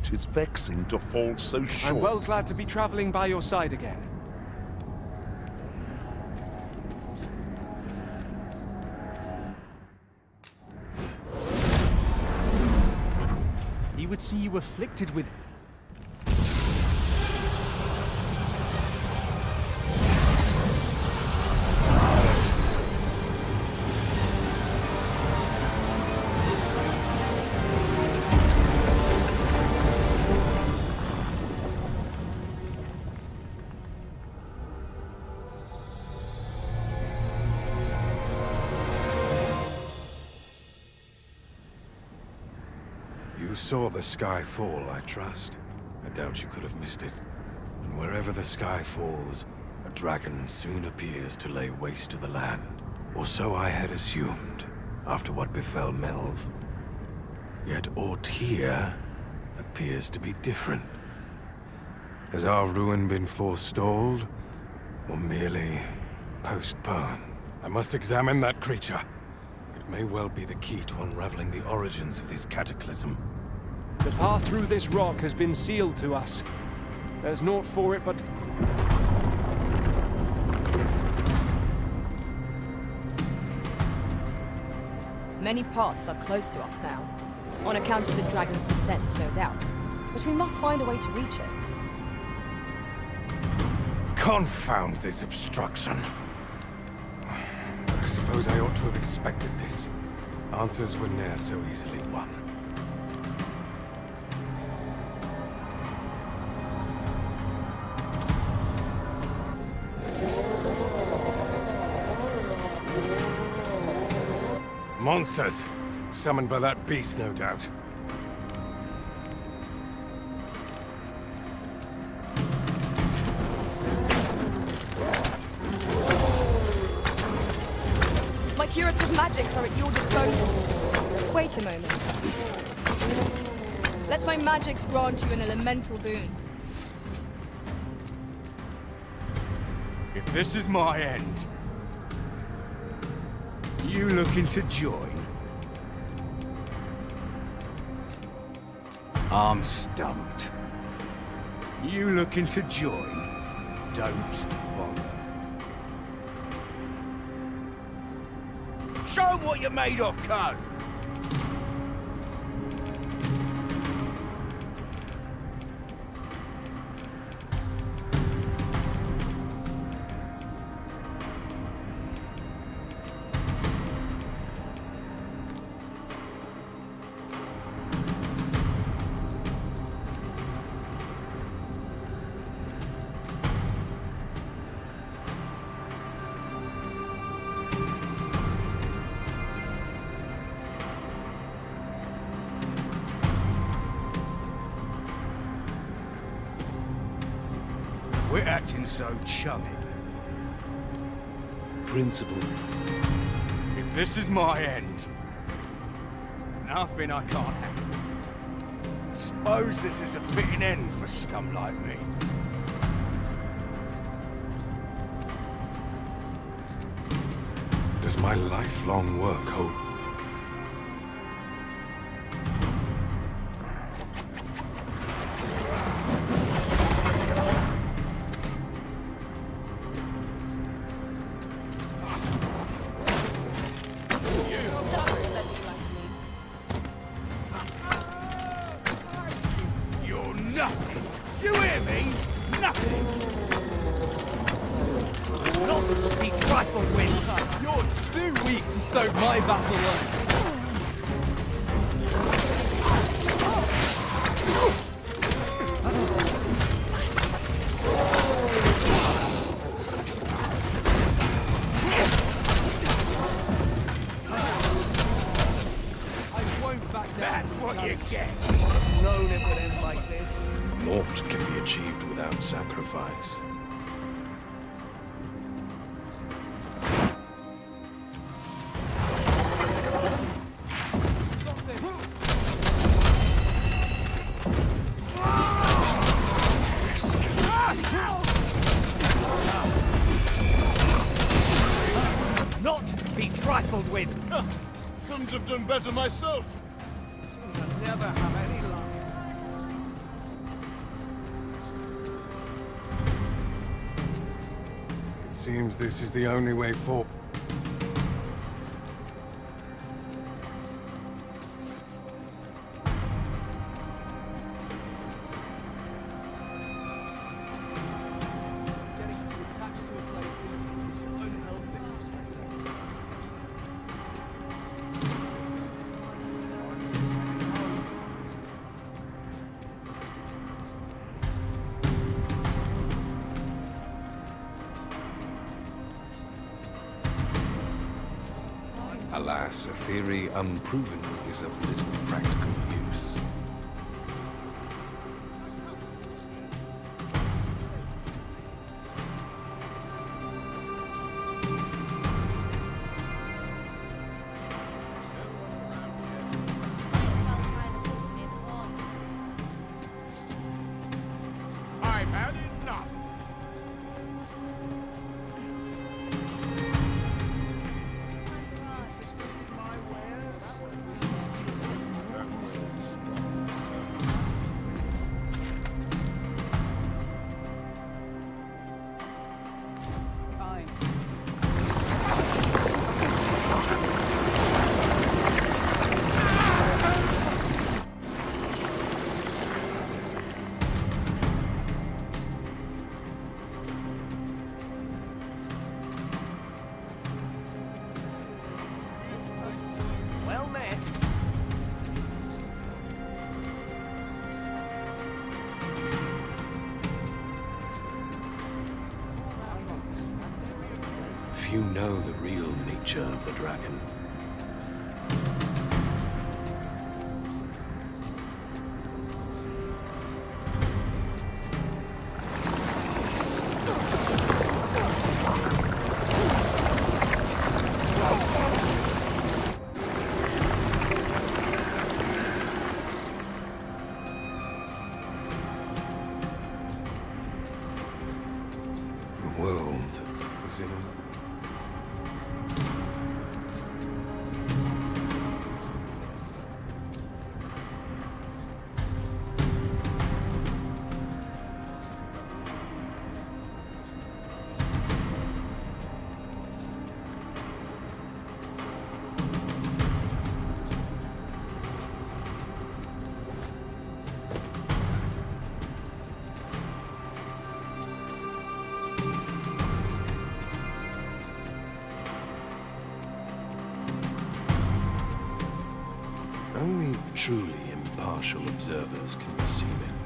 Tis vexing to fall so short. I'm well glad to be traveling by your side again. He would see you afflicted with... You saw the sky fall, I trust. I doubt you could have missed it. And wherever the sky falls, a dragon soon appears to lay waste to the land. Or so I had assumed, after what befell Melv. Yet aught here appears to be different. Has our ruin been forestalled, or merely postponed? I must examine that creature. It may well be the key to unraveling the origins of this cataclysm. The path through this rock has been sealed to us. There's naught for it but... Many paths are close to us now, on account of the dragon's descent, no doubt. But we must find a way to reach it. Confound this obstruction. I suppose I ought to have expected this. Answers were ne'er so easily won. Monsters! Summoned by that beast, no doubt. My curative magics are at your disposal. Wait a moment. Let my magics grant you an elemental boon. If this is my end, you looking to join? I'm stumped. You looking to join? Don't bother. Show 'em what you're made of, cuz! We're acting so chummy. Principle. If this is my end, nothing I can't handle. Suppose this is a fitting end for scum like me. Does my lifelong work hold? Nothing! You hear me? Nothing! Not to be trifled with! You're too weak to stoke my battle lust. That's what you get! I've known it would end like this. Naught can be achieved without sacrifice. Not be trifled with! Couldn't have done better myself. Seems I never have any luck. It seems this is the only way forward. Getting too attached to a place is just unhealthy. Alas, a theory unproven is of little practical use. I've had enough. Well met. Few know the real nature of the dragon. The world is in a Only truly impartial observers can be seen in.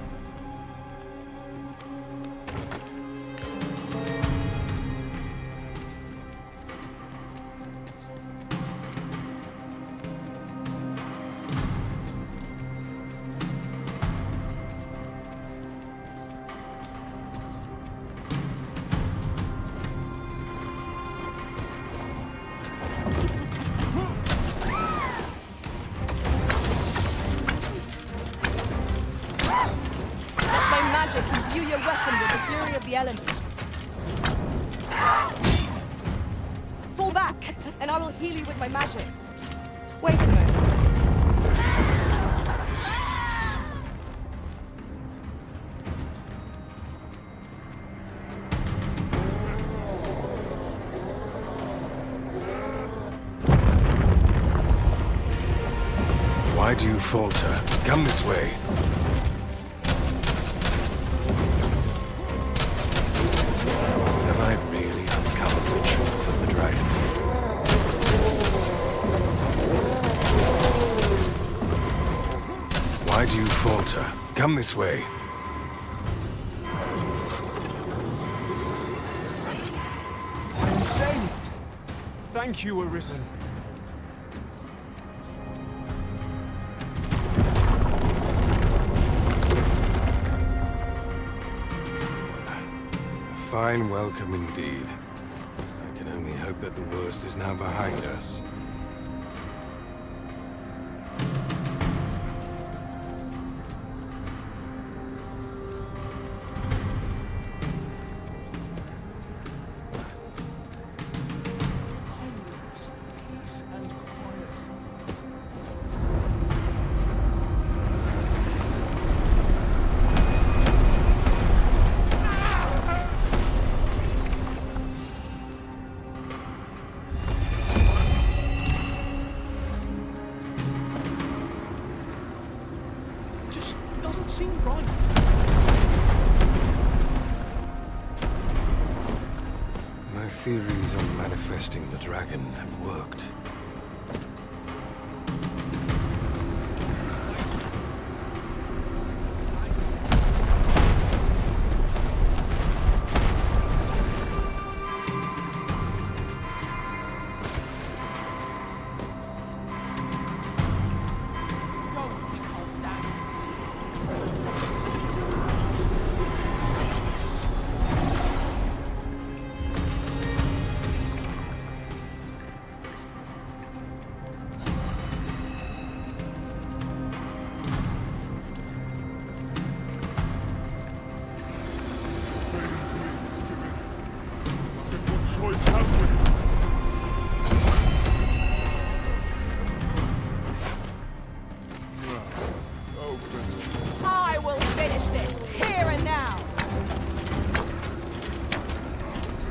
Imbue your weapon with the fury of the elements. Fall back, and I will heal you with my magics. Wait a moment. Why do you falter? Come this way. On this way. I'm saved! Thank you, Arisen. A fine welcome indeed. I can only hope that the worst is now behind us. Peace and quiet. Just doesn't seem right. My theories on manifesting the dragon have worked. What choice have we? I will finish this, here and now!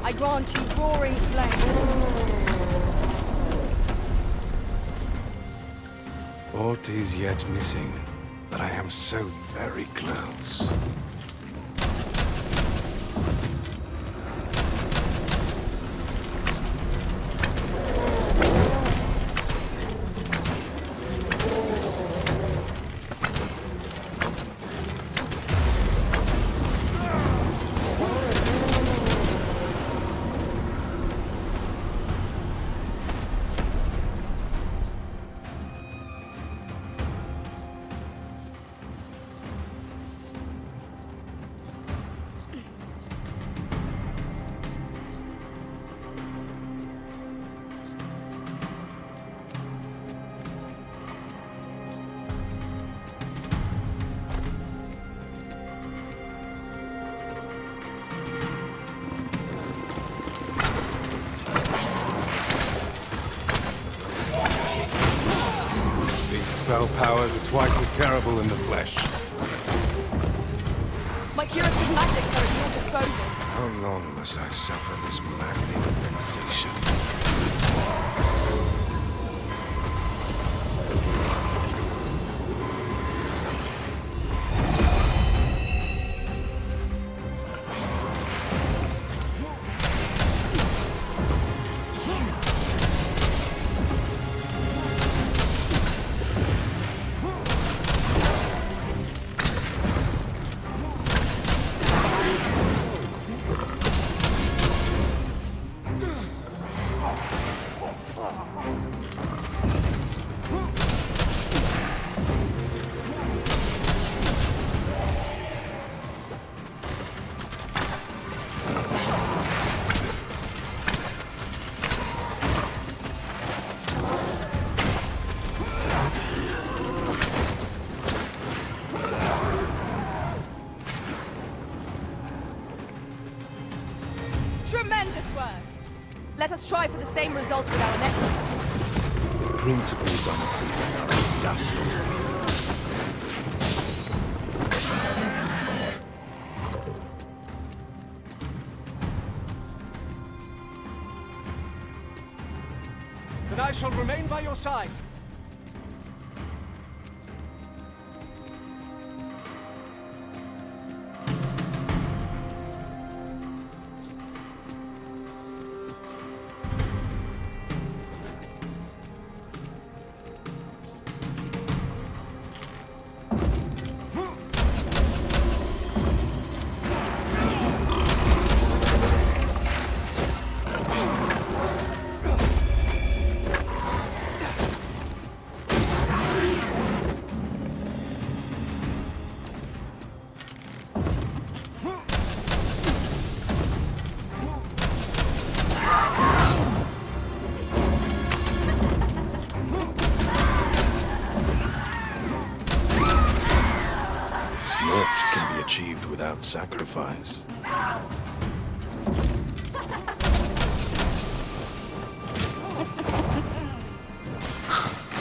I grant you roaring flame. Aught is yet missing, but I am so very close. Spell powers are twice as terrible in the flesh. My curative magics are at your disposal. How long must I suffer this maddening sensation? Tremendous work! Let us try for the same result with our next attack. Principles unproven are as dust on the wind. Then I shall remain by your side. achieved without sacrifice.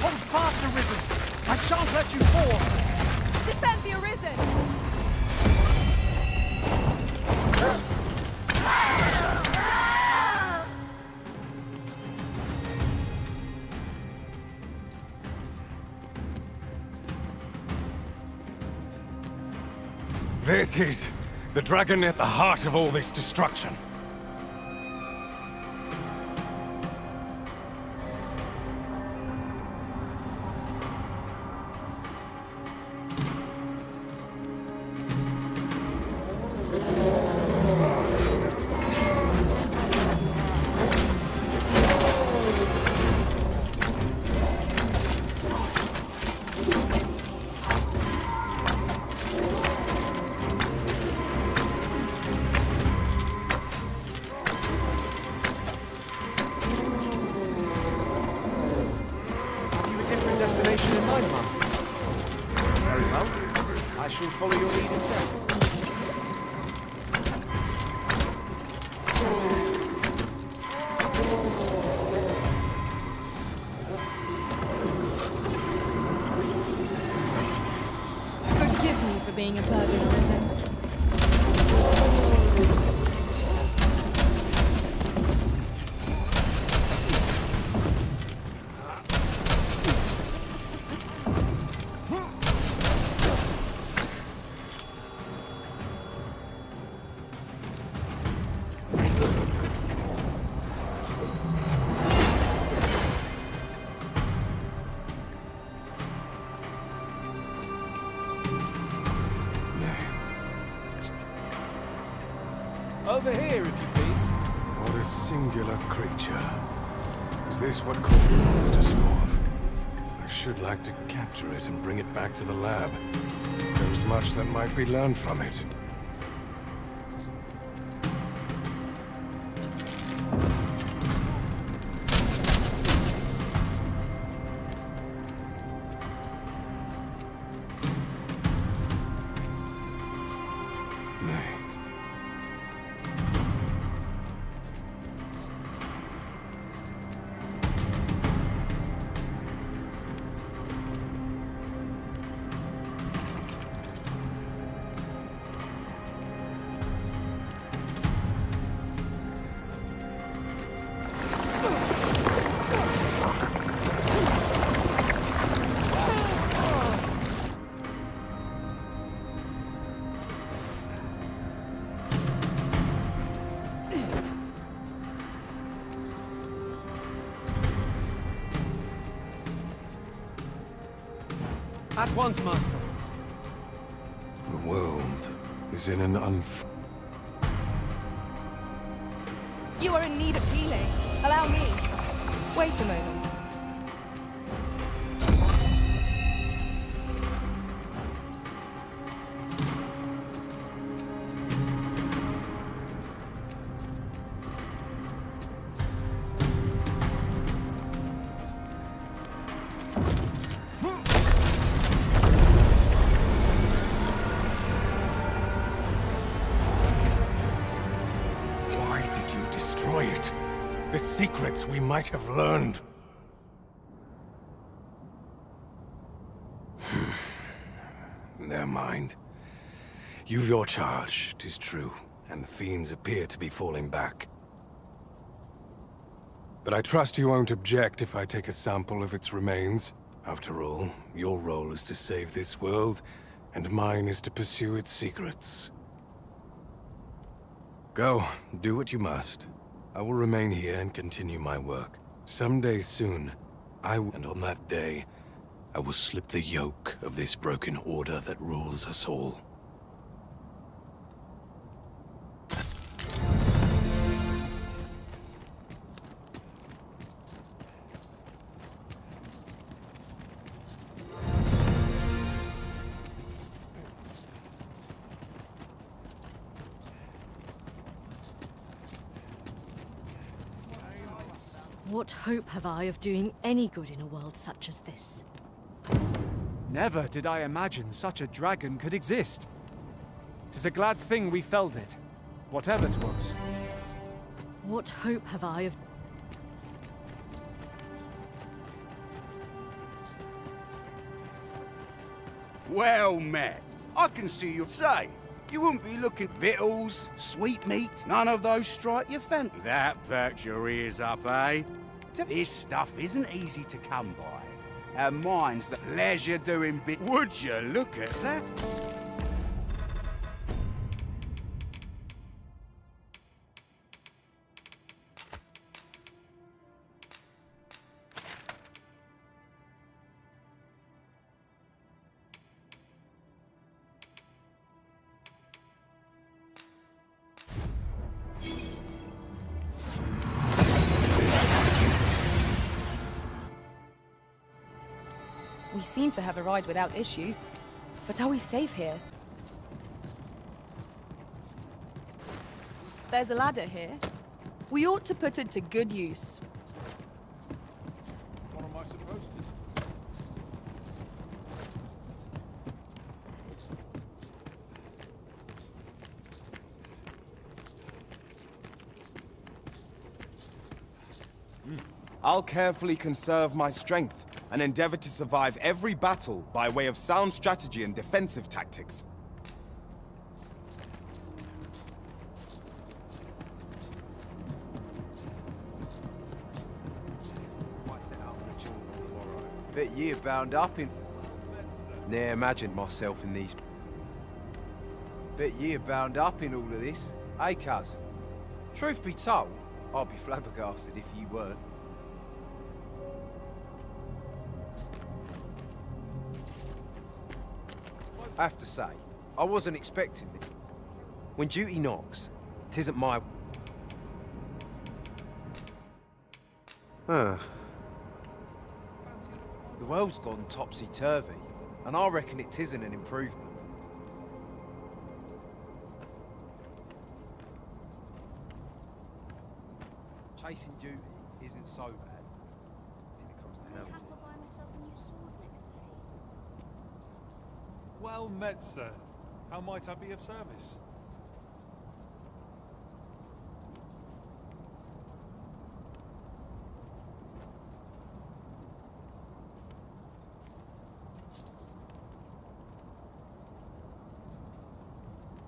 Hold fast, Arisen! I shan't let you fall! Defend the Arisen! There it is! The dragon at the heart of all this destruction. Destination in mind, Master. Very well. I shall follow your lead instead. Forgive me for being a burden, Arisen. Over here, if you please. What a singular creature. Is this what called the monsters forth? I should like to capture it and bring it back to the lab. There is much that might be learned from it. At once, Master. The world is in an You are in need of healing. Allow me. Wait a moment. The secrets we might have learned. Never mind. You've your charge, 'tis true, and the fiends appear to be falling back. But I trust you won't object if I take a sample of its remains. After all, your role is to save this world, and mine is to pursue its secrets. Go, do what you must. I will remain here and continue my work. Someday soon, and on that day, I will slip the yoke of this broken order that rules us all. What hope have I of doing any good in a world such as this? Never did I imagine such a dragon could exist. 'Tis a glad thing we felled it, whatever 'twas. What hope have I of... Well met. I can see you're safe. You wouldn't be looking victuals, sweetmeats, none of those strike your fancy. That perks your ears up, eh? This stuff isn't easy to come by. Our minds the pleasure doing bit. Would you look at that? We seem to have arrived without issue. But are we safe here? There's a ladder here. We ought to put it to good use. What am I supposed to do? I'll carefully conserve my strength and endeavor to survive every battle by way of sound strategy and defensive tactics. Might set out on a jaunt tomorrow. Bet you're bound up in... Ne'er imagined myself in these... Bet you're bound up in all of this, eh, cuz? Truth be told, I'd be flabbergasted if you weren't. I have to say, I wasn't expecting it. When duty knocks, 'tisn't my... The world's gone topsy-turvy, and I reckon it isn't an improvement. Chasing duty isn't so bad, till it comes to hell. Well met, sir. How might I be of service?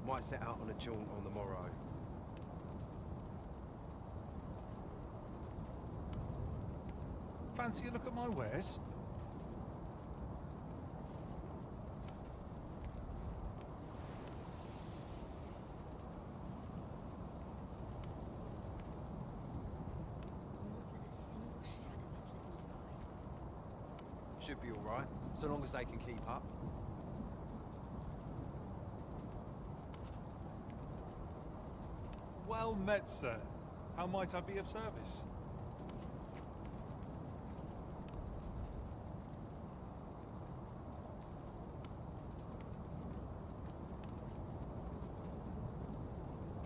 Might set out on a jaunt on the morrow. Fancy a look at my wares? Should be alright, so long as they can keep up. Well met, sir. How might I be of service?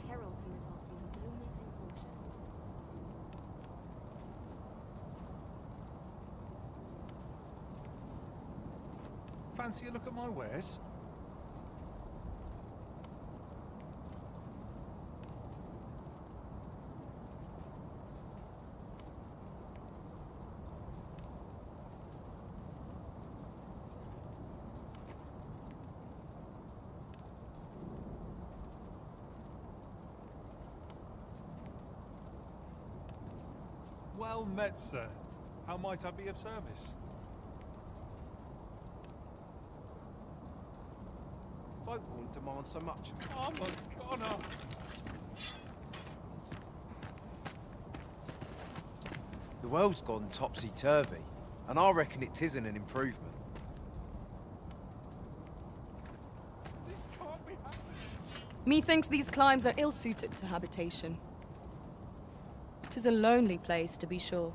Peril here is often illuminating caution. Fancy a look at my wares? Well met, sir. How might I be of service? Folk wouldn't demand so much of me. I'm a goner. The world's gone topsy-turvy, and I reckon it isn't an improvement. This can't be happening. Methinks these climes are ill-suited to habitation. 'Tis a lonely place, to be sure.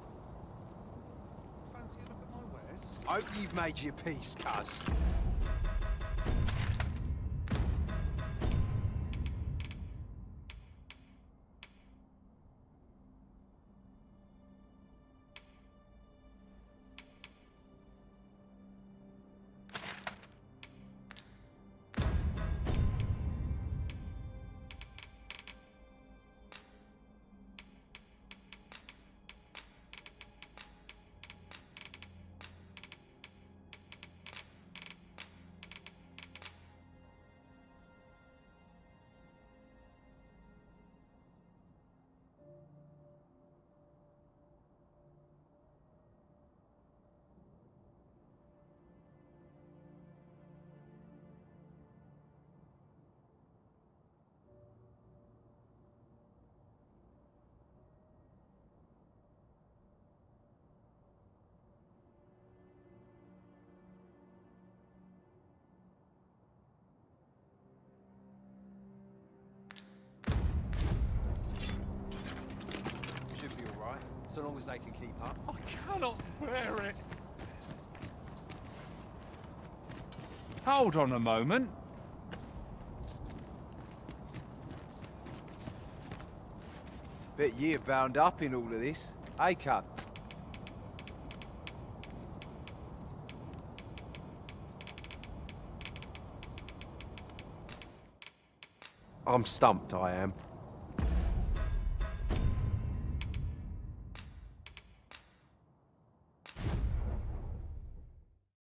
Fancy a look at my wares? Hope you've made your peace, cuz. so long as they can keep up. I cannot bear it. Hold on a moment. Bet you're bound up in all of this, eh, cub? I'm stumped, I am.